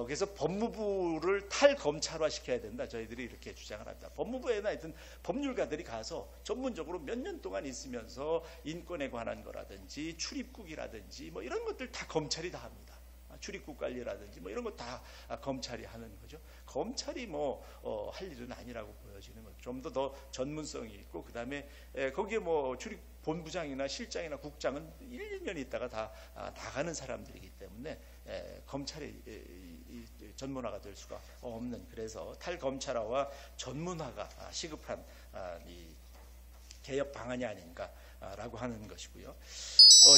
그래서 법무부를 탈검찰화 시켜야 된다. 저희들이 이렇게 주장을 합니다. 법무부에는 하여튼 법률가들이 가서 전문적으로 몇 년 동안 있으면서 인권에 관한 거라든지 출입국이라든지 이런 것들 다 검찰이 다 합니다. 출입국 관리라든지 뭐 이런 거 다 검찰이 하는 거죠. 검찰이 할 일은 아니라고 보여지는 거죠. 좀 더 전문성이 있고 그다음에 거기에 뭐 출입 본부장이나 실장이나 국장은 1, 2년 있다가 다 나가는 사람들이기 때문에 검찰이 전문화가 될 수가 없는, 그래서 탈검찰화와 전문화가 시급한 이 개혁 방안이 아닌가라고 하는 것이고요.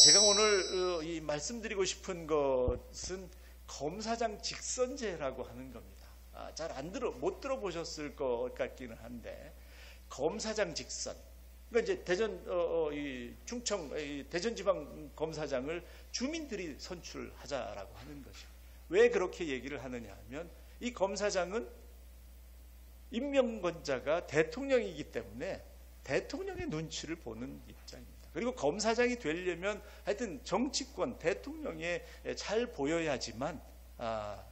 제가 오늘 이 말씀드리고 싶은 것은 검사장 직선제라고 하는 겁니다. 잘 못 들어보셨을 것 같기는 한데, 검사장 직선. 그러니까 이제 충청 대전지방 검사장을 주민들이 선출하자라고 하는 것이죠. 왜 그렇게 얘기를 하느냐 하면, 이 검사장은 임명권자가 대통령이기 때문에 대통령의 눈치를 보는 입장입니다. 그리고 검사장이 되려면 하여튼 정치권, 대통령에 잘 보여야지만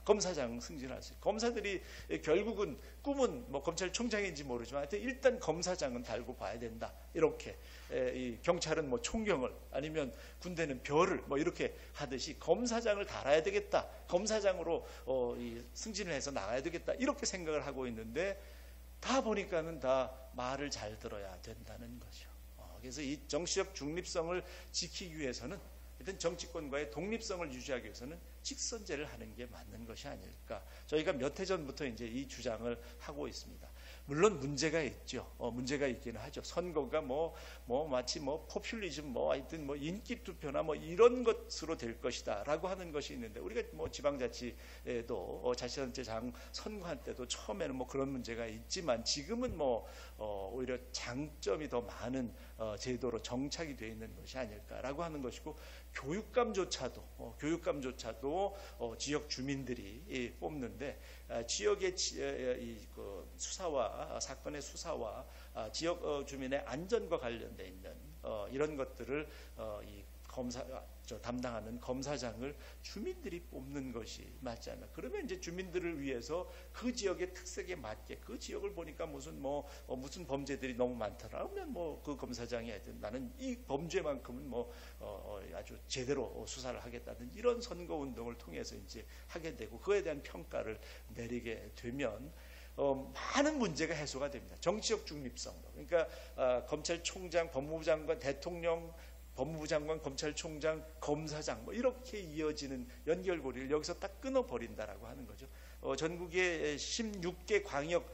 검사장 승진할 수 있어요. 검사들이 결국은 꿈은 뭐 검찰총장인지 모르지만 하여튼 일단 검사장은 달고 봐야 된다. 이렇게 이 경찰은 뭐 총경을, 아니면 군대는 별을 뭐 이렇게 하듯이 검사장을 달아야 되겠다. 검사장으로 승진을 해서 나가야 되겠다. 이렇게 생각을 하고 있는데, 다 보니까는 다 말을 잘 들어야 된다는 거죠. 그래서 이 정치적 중립성을 지키기 위해서는, 일단 정치권과의 독립성을 유지하기 위해서는 직선제를 하는 게 맞는 것이 아닐까. 저희가 몇 해 전부터 이제 이 주장을 하고 있습니다. 물론 문제가 있죠. 문제가 있기는 하죠. 선거가 마치 포퓰리즘 하여튼 인기 투표나 이런 것으로 될 것이다라고 하는 것이 있는데, 우리가 지방자치에도 자치단체장 선거할 때도 처음에는 그런 문제가 있지만, 지금은 오히려 장점이 더 많은 제도로 정착이 되어 있는 것이 아닐까라고 하는 것이고, 교육감조차도 지역 주민들이 뽑는데, 지역의 수사와 사건의 수사와 지역 주민의 안전과 관련돼 있는 이런 것들을 담당하는 검사장을 주민들이 뽑는 것이 맞지 않나. 그러면 이제 주민들을 위해서 그 지역의 특색에 맞게, 그 지역을 보니까 무슨 범죄들이 너무 많더라. 그러면 그 검사장이 하여튼 나는 이 범죄만큼은 아주 제대로 수사를 하겠다는 이런 선거 운동을 통해서 이제 하게 되고, 그에 대한 평가를 내리게 되면 많은 문제가 해소가 됩니다. 정치적 중립성. 그러니까 검찰총장, 법무부 장관, 대통령, 법무부 장관, 검찰총장, 검사장 이렇게 이어지는 연결고리를 여기서 딱 끊어버린다라고 하는 거죠. 전국의 16개 광역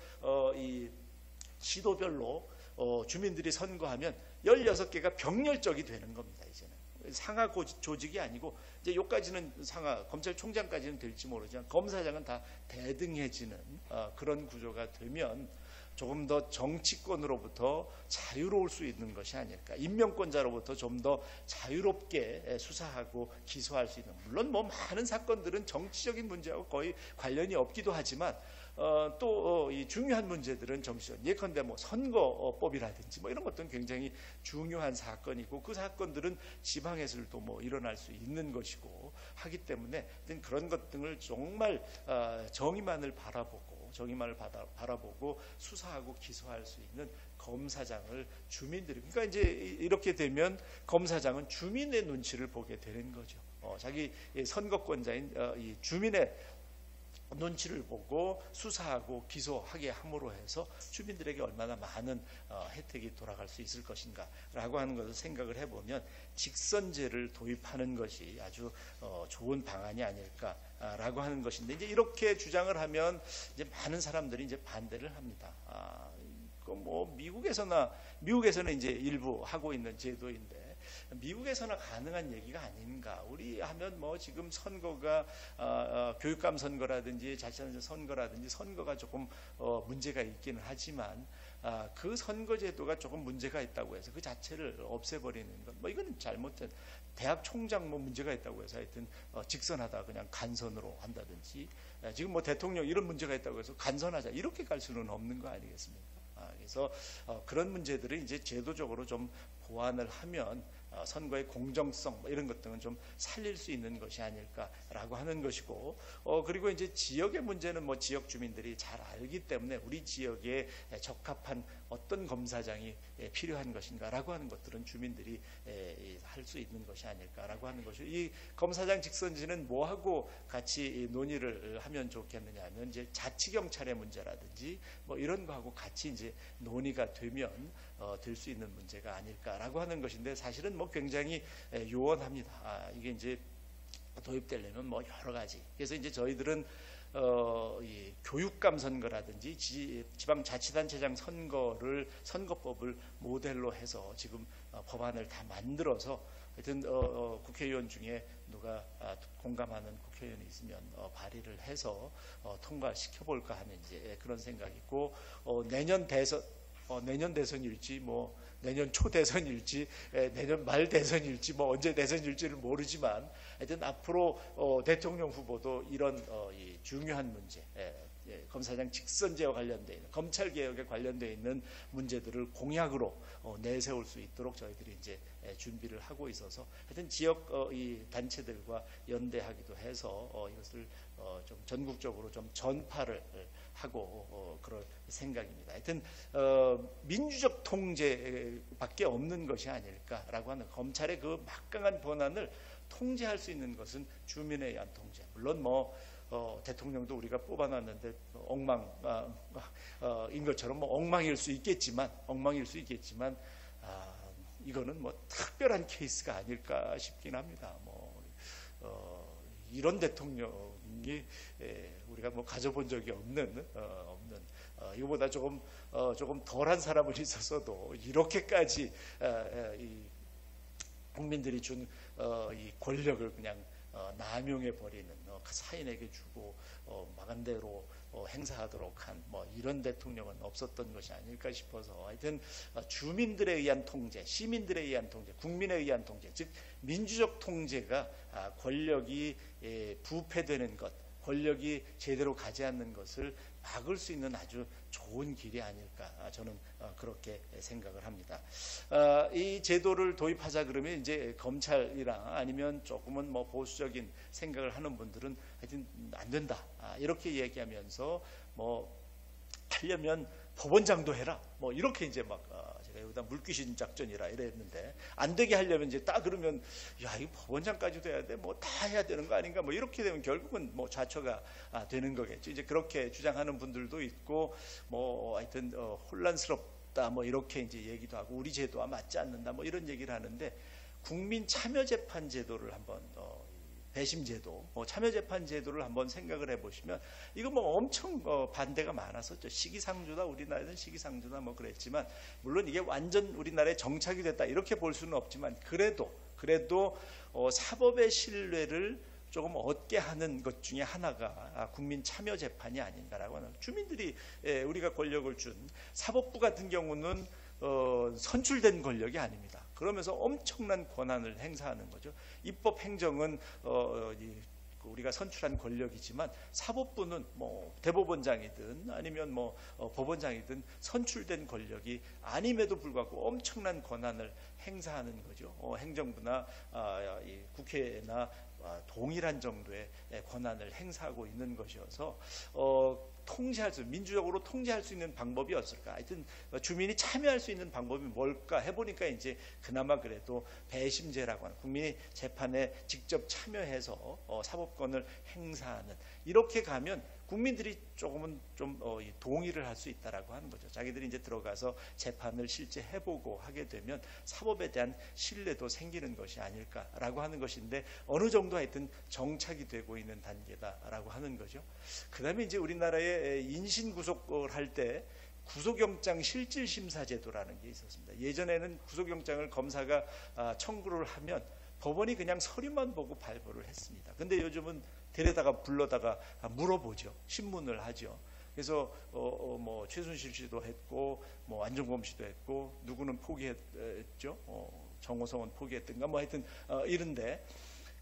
시도별로 주민들이 선거하면 16개가 병렬적이 되는 겁니다. 이제는 상하 조직이 아니고, 이제 여기까지는 상하 검찰총장까지는 될지 모르지만 검사장은 다 대등해지는 그런 구조가 되면 조금 더 정치권으로부터 자유로울 수 있는 것이 아닐까. 임명권자로부터 좀 더 자유롭게 수사하고 기소할 수 있는. 물론 많은 사건들은 정치적인 문제하고 거의 관련이 없기도 하지만 또 이 중요한 문제들은 정치적, 예컨대 선거법이라든지 이런 것들은 굉장히 중요한 사건이고, 그 사건들은 지방에서도 일어날 수 있는 것이고 하기 때문에 그런 것 등을 정말 정의만을 바라보고 수사하고 기소할 수 있는 검사장을 주민들이, 그러니까 이제 이렇게 되면 검사장은 주민의 눈치를 보게 되는 거죠. 자기 선거권자인 이 주민의 눈치를 보고 수사하고 기소하게 함으로 해서 주민들에게 얼마나 많은 혜택이 돌아갈 수 있을 것인가라고 하는 것을 생각을 해보면, 직선제를 도입하는 것이 아주 좋은 방안이 아닐까라고 하는 것인데, 이제 이렇게 주장을 하면 이제 많은 사람들이 이제 반대를 합니다. 미국에서는 이제 일부 하고 있는 제도인데, 미국에서나 가능한 얘기가 아닌가. 우리 하면 지금 선거가 교육감 선거라든지 자치단체 선거라든지 선거가 조금 문제가 있기는 하지만, 그 선거 제도가 조금 문제가 있다고 해서 그 자체를 없애버리는 것, 이거는 잘못된, 대학 총장 문제가 있다고 해서 하여튼 직선하다 그냥 간선으로 한다든지, 지금 대통령 이런 문제가 있다고 해서 간선하자 이렇게 갈 수는 없는 거 아니겠습니까? 그래서 그런 문제들을 이제 제도적으로 좀 보완을 하면 선거의 공정성 뭐 이런 것 등은 좀 살릴 수 있는 것이 아닐까라고 하는 것이고, 그리고 이제 지역의 문제는 뭐 지역 주민들이 잘 알기 때문에 우리 지역에 적합한 어떤 검사장이 필요한 것인가라고 하는 것들은 주민들이 할 수 있는 것이 아닐까라고 하는 것이, 이 검사장 직선제는 뭐하고 같이 논의를 하면 좋겠느냐 하면 이제 자치경찰의 문제라든지 뭐 이런 거하고 같이 이제 논의가 되면 될 수 있는 문제가 아닐까라고 하는 것인데, 사실은 뭐 굉장히 요원합니다. 이게 이제 도입되려면 뭐 여러 가지. 그래서 이제 저희들은 이 교육감 선거라든지 지방자치단체장 선거법을 모델로 해서 지금 법안을 다 만들어서, 하여튼 국회의원 중에 누가 공감하는 국회의원이 있으면 발의를 해서 통과시켜 볼까 하는 이제 그런 생각이 있고, 내년 대선일지 뭐 내년 초 대선일지 내년 말 대선일지 뭐 언제 대선일지를 모르지만, 하여튼 앞으로 대통령 후보도 이런 이 중요한 문제, 검사장 직선제와 관련되어 있는 검찰 개혁에 관련되어 있는 문제들을 공약으로 내세울 수 있도록 저희들이 이제 준비를 하고 있어서, 하여튼 지역 이 단체들과 연대하기도 해서 이것을 좀 전국적으로 좀 전파를 하고 그럴 생각입니다. 하여튼 민주적 통제밖에 없는 것이 아닐까라고 하는, 검찰의 그 막강한 권한을 통제할 수 있는 것은 주민에 의한 통제. 물론 뭐 대통령도 우리가 뽑아놨는데 엉망인 것처럼 뭐 엉망일 수 있겠지만 이거는 뭐 특별한 케이스가 아닐까 싶긴 합니다. 뭐 이런 대통령이 우리가 뭐 가져본 적이 없는 이거보다 조금 덜한 사람은 있었어도 이렇게까지 이 국민들이 준 이 권력을 그냥 남용해 버리는, 사인에게 주고 마간대로 행사하도록 한 뭐 이런 대통령은 없었던 것이 아닐까 싶어서, 하여튼 주민들에 의한 통제, 시민들에 의한 통제, 국민에 의한 통제, 즉 민주적 통제가 권력이 부패되는 것, 권력이 제대로 가지 않는 것을 막을 수 있는 아주 좋은 길이 아닐까, 저는 그렇게 생각을 합니다. 이 제도를 도입하자 그러면 이제 검찰이랑 아니면 조금은 뭐 보수적인 생각을 하는 분들은 하여튼 안 된다, 이렇게 얘기하면서 뭐 하려면 법원장도 해라, 뭐 이렇게 이제 막 제가 여기다 물귀신 작전이라 이랬는데, 안 되게 하려면 이제 딱 그러면 야, 이거 법원장까지도 해야 돼, 뭐 다 해야 되는 거 아닌가, 뭐 이렇게 되면 결국은 뭐 좌초가 되는 거겠죠. 이제 그렇게 주장하는 분들도 있고, 뭐 하여튼 혼란스럽다, 뭐 이렇게 이제 얘기도 하고, 우리 제도와 맞지 않는다, 뭐 이런 얘기를 하는데, 국민 참여 재판 제도를 한번 배심 제도, 참여 재판 제도를 한번 생각을 해보시면, 이거 뭐 엄청 반대가 많았었죠. 시기상조다, 우리나라에는 시기상조다 뭐 그랬지만, 물론 이게 완전 우리나라에 정착이 됐다 이렇게 볼 수는 없지만, 그래도 사법의 신뢰를 조금 얻게 하는 것 중에 하나가 국민 참여 재판이 아닌가라고 하는, 주민들이 우리가 권력을 준, 사법부 같은 경우는 선출된 권력이 아닙니다. 그러면서 엄청난 권한을 행사하는 거죠. 입법 행정은 우리가 선출한 권력이지만, 사법부는 뭐 대법원장이든 아니면 뭐 법원장이든 선출된 권력이 아님에도 불구하고 엄청난 권한을 행사하는 거죠. 행정부나 이 국회나 동일한 정도의 권한을 행사하고 있는 것이어서 민주적으로 통제할 수 있는 방법이 없을까? 하여튼 주민이 참여할 수 있는 방법이 뭘까 해보니까, 이제 그나마 그래도 배심제라고 하는, 국민이 재판에 직접 참여해서 사법권을 행사하는, 이렇게 가면 국민들이 조금은 좀 동의를 할 수 있다라고 하는 거죠. 자기들이 이제 들어가서 재판을 실제 해보고 하게 되면 사법에 대한 신뢰도 생기는 것이 아닐까라고 하는 것인데, 어느 정도 하여튼 정착이 되고 있는 단계다라고 하는 거죠. 그 다음에 이제 우리나라에 인신구속을 할 때 구속영장 실질심사제도라는 게 있었습니다. 예전에는 구속영장을 검사가 청구를 하면 법원이 그냥 서류만 보고 발부를 했습니다. 근데 요즘은 데려다가 불러다가 물어보죠. 신문을 하죠. 그래서 뭐 최순실 씨도 했고, 뭐 안종범 씨도 했고, 누구는 포기했죠. 정호성은 포기했던가, 뭐 하여튼 이런데,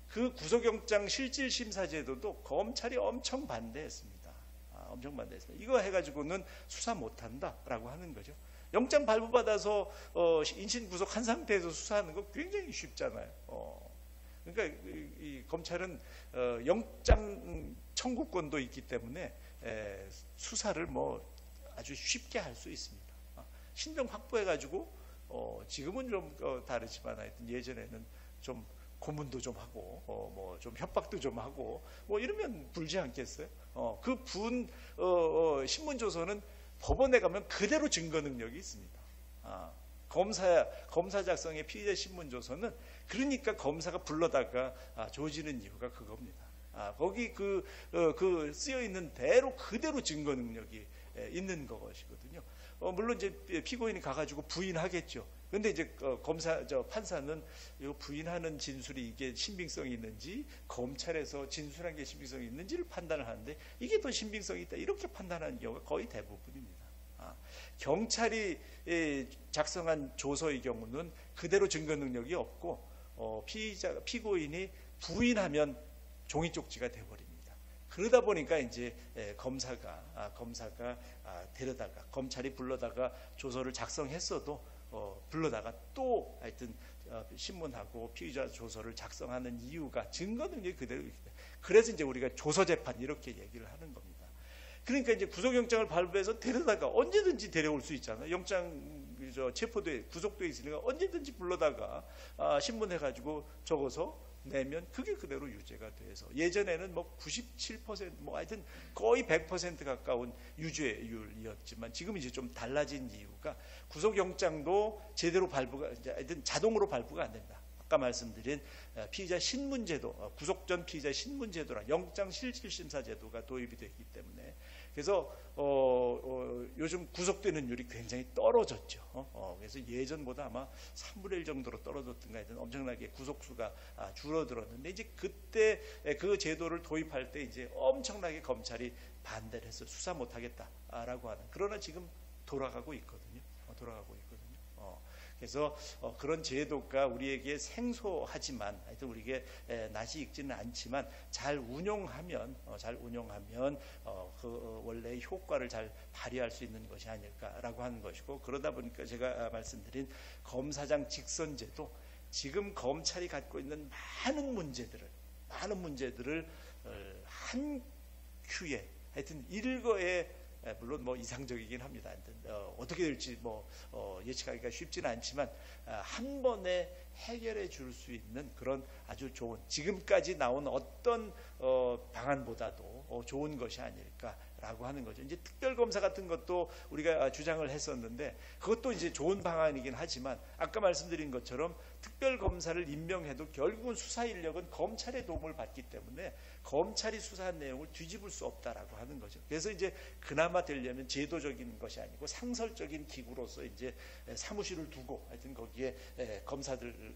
그 구속영장 실질심사제도도 검찰이 엄청 반대했습니다. 엄청 반대했습니다. 이거 해가지고는 수사 못한다라고 하는 거죠. 영장 발부받아서 인신 구속한 상태에서 수사하는 거 굉장히 쉽잖아요. 그러니까 이 검찰은 영장 청구권도 있기 때문에 수사를 뭐 아주 쉽게 할 수 있습니다. 신병 확보해가지고 지금은 좀 다르지만 하여튼 예전에는 좀 고문도 좀 하고 뭐 좀 협박도 좀 하고 뭐 이러면 불지 않겠어요? 그 신문조서는 법원에 가면 그대로 증거 능력이 있습니다. 검사 작성의 피의자 신문조서는 그러니까 검사가 불러다가 조지는 이유가 그겁니다. 거기 그 쓰여 있는 대로 그대로 증거 능력이 있는 것이거든요. 물론 이제 피고인이 가가지고 부인하겠죠. 근데 이제 판사는 이 부인하는 진술이 이게 신빙성이 있는지, 검찰에서 진술한 게 신빙성이 있는지를 판단을 하는데 이게 더 신빙성이 있다 이렇게 판단하는 경우가 거의 대부분입니다. 경찰이 작성한 조서의 경우는 그대로 증거 능력이 없고 피고인이 부인하면 종이 쪽지가 돼버립니다. 그러다 보니까 이제 검사가 데려다가 검찰이 불러다가 조서를 작성했어도 불러다가 또 하여튼 신문하고 피의자 조서를 작성하는 이유가 증거 능력이 그대로 있기 때문에 그래서 이제 우리가 조서 재판 이렇게 얘기를 하는 겁니다. 그러니까 이제 구속영장을 발부해서 데려다가 언제든지 데려올 수 있잖아요. 영장 체포돼 구속돼 있으니까 언제든지 불러다가 신문해가지고 적어서 내면 그게 그대로 유죄가 돼서 예전에는 뭐 97% 뭐 하여튼 거의 100% 가까운 유죄율이었지만 지금 이제 좀 달라진 이유가 구속영장도 제대로 발부가 이제 하여튼 자동으로 발부가 안 된다. 아까 말씀드린 피의자 신문제도, 구속 전 피의자 신문제도랑 영장 실질심사 제도가 도입이 됐기 때문에 그래서 요즘 구속되는 율이 굉장히 떨어졌죠. 그래서 예전보다 아마 3분의 1 정도로 떨어졌던가 하여튼 엄청나게 구속수가 줄어들었는데 이제 그때 그 제도를 도입할 때 이제 엄청나게 검찰이 반대를 해서 수사 못하겠다라고 하는 그러나 지금 돌아가고 있거든요. 그래서 그런 제도가 우리에게 생소하지만 하여튼 우리에게 낯이 익지는 않지만 잘 운용하면 그 원래의 효과를 잘 발휘할 수 있는 것이 아닐까라고 하는 것이고 그러다 보니까 제가 말씀드린 검사장 직선제도 지금 검찰이 갖고 있는 많은 문제들을 한 큐에 하여튼 일거에 물론 뭐 이상적이긴 합니다. 어떻게 될지 예측하기가 쉽지는 않지만 한 번에 해결해 줄 수 있는 그런 아주 좋은 지금까지 나온 어떤 방안보다도 좋은 것이 아닐까라고 하는 거죠. 이제 특별검사 같은 것도 우리가 주장을 했었는데 그것도 이제 좋은 방안이긴 하지만 아까 말씀드린 것처럼 특별검사를 임명해도 결국은 수사 인력은 검찰의 도움을 받기 때문에 검찰이 수사한 내용을 뒤집을 수 없다라고 하는 거죠. 그래서 이제 그나마 되려면 제도적인 것이 아니고 상설적인 기구로서 이제 사무실을 두고 하여튼 거기에 검사들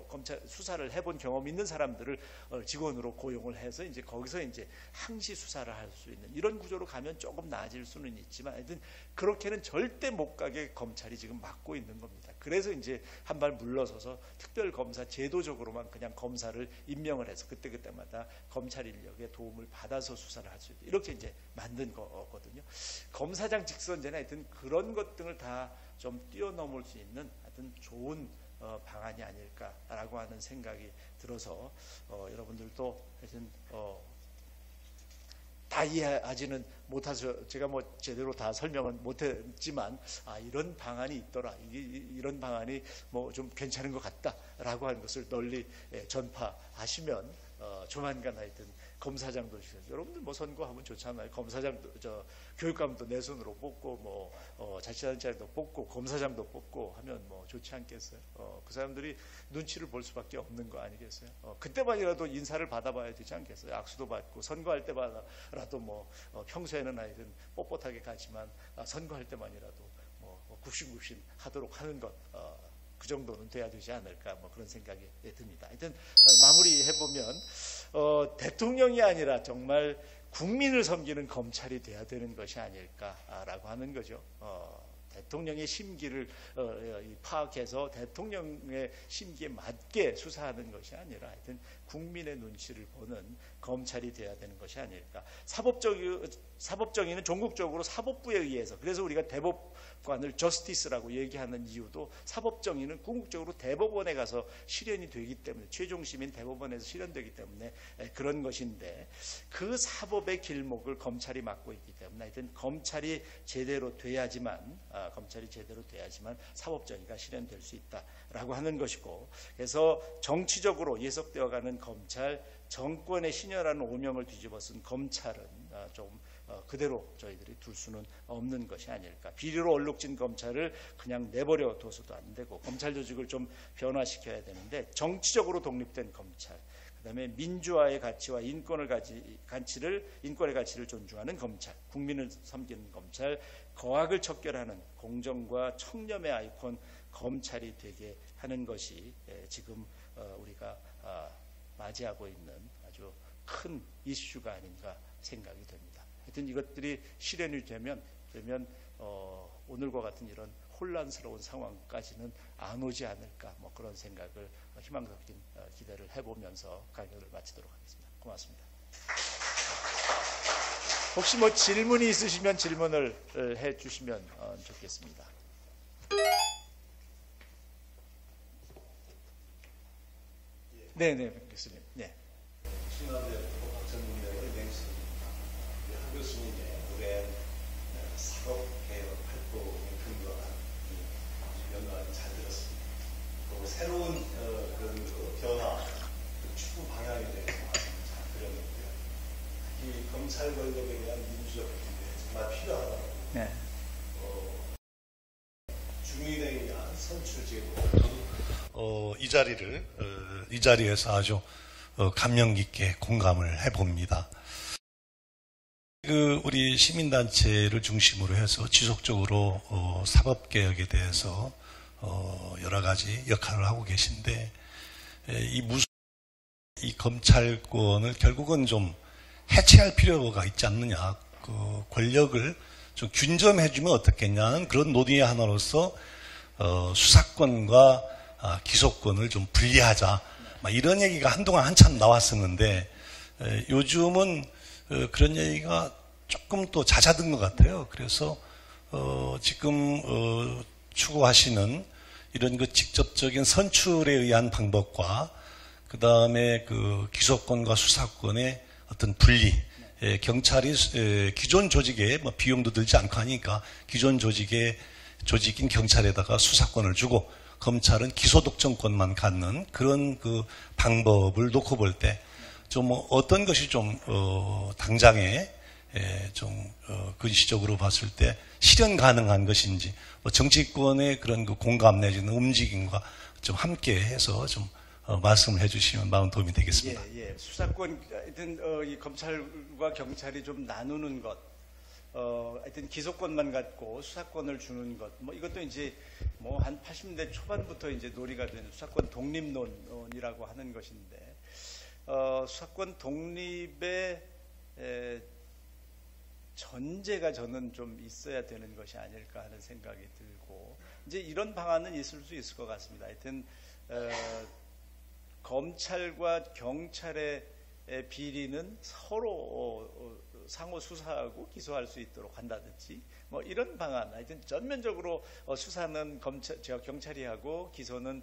검찰 수사를 해본 경험 있는 사람들을 직원으로 고용을 해서 이제 거기서 이제 항시 수사를 할 수 있는 이런 구조로 가면 조금 나아질 수는 있지만 하여튼 그렇게는 절대 못 가게 검찰이 지금 막고 있는 겁니다. 그래서 이제 한 발 물러서서 특별검사 제도적으로만 그냥 검사를 임명을 해서 그때마다 검찰 인력의 도움을 받아서 수사를 할 수 있도록 이렇게 이제 만든 거거든요. 검사장 직선제나 하여튼 그런 것 등을 다 좀 뛰어넘을 수 있는 하여튼 좋은 방안이 아닐까라고 하는 생각이 들어서 여러분들도 하여튼 다 이해하지는 못해서 제가 뭐 제대로 다 설명은 못했지만 이런 방안이 있더라 이런 방안이 뭐 좀 괜찮은 것 같다라고 하는 것을 널리 전파하시면 조만간 하여튼 검사장도 여러분들 뭐 선거하면 좋잖아요. 검사장도 교육감도 내 손으로 뽑고 자치단체장도 뽑고 검사장도 뽑고 하면 뭐 좋지 않겠어요? 그 사람들이 눈치를 볼 수밖에 없는 거 아니겠어요? 그때만이라도 인사를 받아봐야 되지 않겠어요? 악수도 받고 선거할 때마다라도 평소에는 하여튼 뻣뻣하게 가지만 선거할 때만이라도 굽신굽신 하도록 하는 것. 그 정도는 돼야 되지 않을까 그런 생각이 듭니다. 하여튼 마무리해 보면 대통령이 아니라 정말 국민을 섬기는 검찰이 돼야 되는 것이 아닐까라고 하는 거죠. 대통령의 심기를 파악해서 대통령의 심기에 맞게 수사하는 것이 아니라 하여튼 국민의 눈치를 보는 검찰이 돼야 되는 것이 아닐까. 사법정의는 전국적으로 사법부에 의해서 그래서 우리가 관을 저스티스라고 얘기하는 이유도 사법정의는 궁극적으로 대법원에 가서 실현이 되기 때문에, 최종심인 대법원에서 실현되기 때문에 그런 것인데, 그 사법의 길목을 검찰이 맡고 있기 때문에 하여튼 검찰이 제대로 돼야지만 사법정의가 실현될 수 있다라고 하는 것이고, 그래서 정치적으로 예속되어가는 검찰, 정권의 신여라는 오명을 뒤집어쓴 검찰은 좀 그대로 저희들이 둘 수는 없는 것이 아닐까. 비리로 얼룩진 검찰을 그냥 내버려 둬서도 안 되고, 검찰 조직을 좀 변화시켜야 되는데, 정치적으로 독립된 검찰, 그다음에 민주화의 가치와 인권의 가치를 존중하는 검찰, 국민을 섬기는 검찰, 거악을 척결하는 공정과 청렴의 아이콘 검찰이 되게 하는 것이 지금 우리가 맞이하고 있는 아주 큰 이슈가 아닌가 생각이 됩니다. 하여튼 이것들이 실현이 되면 오늘과 같은 이런 혼란스러운 상황까지는 안 오지 않을까, 뭐 그런 생각을, 희망 섞인 기대를 해보면서 강연을 마치도록 하겠습니다. 고맙습니다. 혹시 뭐 질문이 있으시면 질문을 해주시면 좋겠습니다. 네, 교수님. 네. 교수님의 오랜 사법개혁 활동에 근거한 연구를 잘 들었습니다. 또 새로운 그런 변화, 추구 방향에 대해서 말씀을 잘 드렸는데요. 이 검찰 권력에 대한 민주적 기대 정말 필요하다고. 네. 주민에 의한 선출 제도. 이 자리에서 아주 감명 깊게 공감을 해봅니다. 우리 시민단체를 중심으로 해서 지속적으로 사법개혁에 대해서 여러 가지 역할을 하고 계신데, 이 검찰권을 결국은 좀 해체할 필요가 있지 않느냐, 그 권력을 좀 균점해주면 어떻겠냐는 그런 논의의 하나로서 수사권과 기소권을 좀 분리하자, 이런 얘기가 한동안 한참 나왔었는데, 요즘은 그런 얘기가 조금 또 잦아든 것 같아요. 그래서 지금 추구하시는 이런 그 직접적인 선출에 의한 방법과, 그 다음에 그 기소권과 수사권의 어떤 분리, 경찰이 기존 조직에 뭐 비용도 들지 않고 하니까 기존 조직인 경찰에다가 수사권을 주고 검찰은 기소 독점권만 갖는 그런 그 방법을 놓고 볼 때 좀 어떤 것이 좀 당장에 좀 근시적으로 봤을 때 실현 가능한 것인지, 정치권의 그런 그 공감 내지는 움직임과 좀 함께해서 좀 말씀을 해주시면 마음 도움이 되겠습니다. 예. 수사권, 하여튼 이 검찰과 경찰이 좀 나누는 것, 하여튼 기소권만 갖고 수사권을 주는 것, 뭐 이것도 이제 뭐 한 80년대 초반부터 이제 논의가 된 수사권 독립론이라고 하는 것인데, 수사권 독립의 전제가 저는 좀 있어야 되는 것이 아닐까 하는 생각이 들고, 이제 이런 방안은 있을 수 있을 것 같습니다. 하여튼 검찰과 경찰의 비리는 서로 상호 수사하고 기소할 수 있도록 한다든지, 뭐 이런 방안, 하여튼 전면적으로 수사는 경찰이 하고 기소는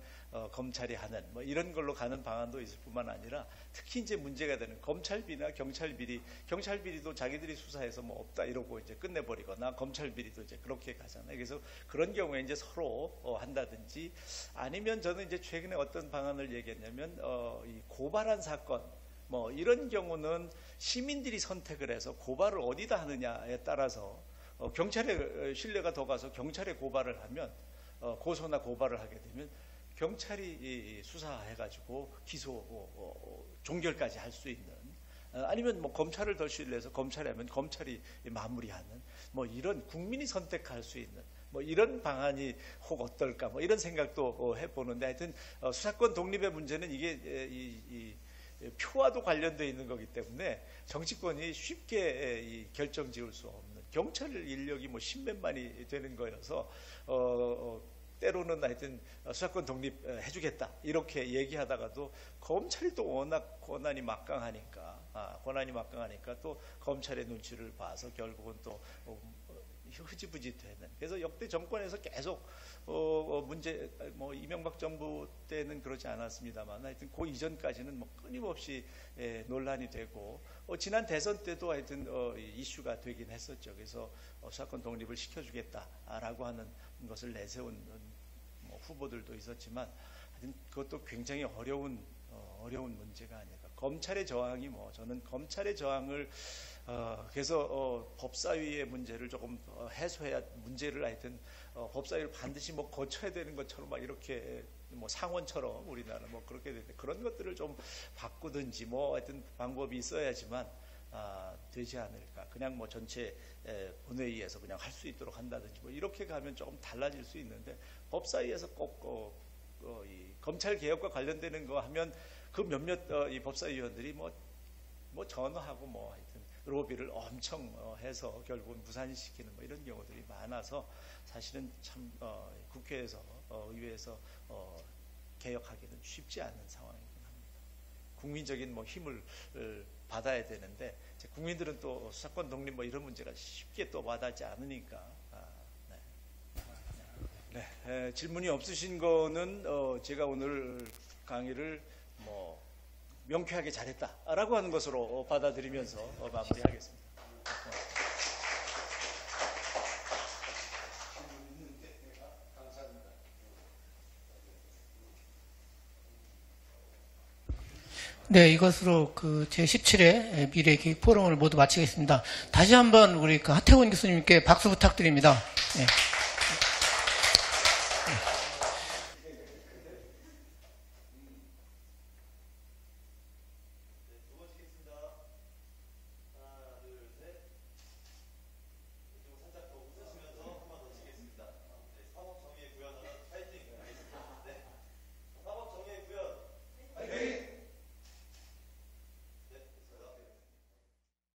검찰이 하는, 뭐 이런 걸로 가는 방안도 있을 뿐만 아니라, 특히 이제 문제가 되는 검찰비나 경찰비리도 자기들이 수사해서 뭐 없다 이러고 이제 끝내버리거나, 검찰비리도 이제 그렇게 가잖아요. 그래서 그런 경우에 이제 서로 한다든지, 아니면 저는 이제 최근에 어떤 방안을 얘기했냐면, 이 고발한 사건, 뭐 이런 경우는 시민들이 선택을 해서 고발을 어디다 하느냐에 따라서 경찰에 신뢰가 더 가서 경찰에 고발을 하면, 고소나 고발을 하게 되면 경찰이 수사해가지고 기소 종결까지 할 수 있는, 아니면 뭐 검찰을 더 신뢰해서 검찰이 하면 검찰이 마무리하는, 뭐 이런 국민이 선택할 수 있는 뭐 이런 방안이 혹 어떨까, 뭐 이런 생각도 해보는데, 하여튼 수사권 독립의 문제는 이게 이 표와도 관련되어 있는 거기 때문에 정치권이 쉽게 결정 지을 수 없는, 경찰 인력이 뭐 십몇만이 되는 거여서 때로는 하여튼 수사권 독립해주겠다 이렇게 얘기하다가도 검찰이 또 워낙 권한이 막강하니까 또 검찰의 눈치를 봐서 결국은 또 흐지부지되는. 그래서 역대 정권에서 계속 문제 뭐 이명박 정부 때는 그러지 않았습니다만 하여튼 그 이전까지는 뭐 끊임없이 논란이 되고 지난 대선 때도 하여튼 이슈가 되긴 했었죠. 그래서 수사권 독립을 시켜주겠다라고 하는 것을 내세운 뭐 후보들도 있었지만 하여튼 그것도 굉장히 어려운 문제가 아닐까. 검찰의 저항이 뭐 저는 검찰의 저항을 그래서 법사위의 문제를 조금 해소해야 문제를 하여튼 법사위를 반드시 뭐 거쳐야 되는 것처럼 막 이렇게 뭐 상원처럼 우리나라 뭐 그렇게 되는데 그런 것들을 좀 바꾸든지 뭐 하여튼 방법이 있어야지만 되지 않을까. 그냥 뭐 전체 본회의에서 그냥 할 수 있도록 한다든지 뭐 이렇게 가면 조금 달라질 수 있는데 법사위에서 꼭 이 검찰 개혁과 관련되는 거 하면 그 몇몇 이 법사위원들이 뭐 전화하고 뭐 하여튼 로비를 엄청 해서 결국은 무산시키는 뭐 이런 경우들이 많아서 사실은 참 국회에서 의회에서 개혁하기는 쉽지 않은 상황이긴 합니다. 국민적인 뭐 힘을 받아야 되는데 국민들은 또 수사권 독립 뭐 이런 문제가 쉽게 또 와닿지 않으니까. 네, 질문이 없으신 거는 제가 오늘 강의를 뭐 명쾌하게 잘했다라고 하는 것으로 받아들이면서 마무리하겠습니다. 네, 이것으로 그 제17회 미래기획 포럼을 모두 마치겠습니다. 다시 한번 우리 그 하태곤 교수님께 박수 부탁드립니다. 네.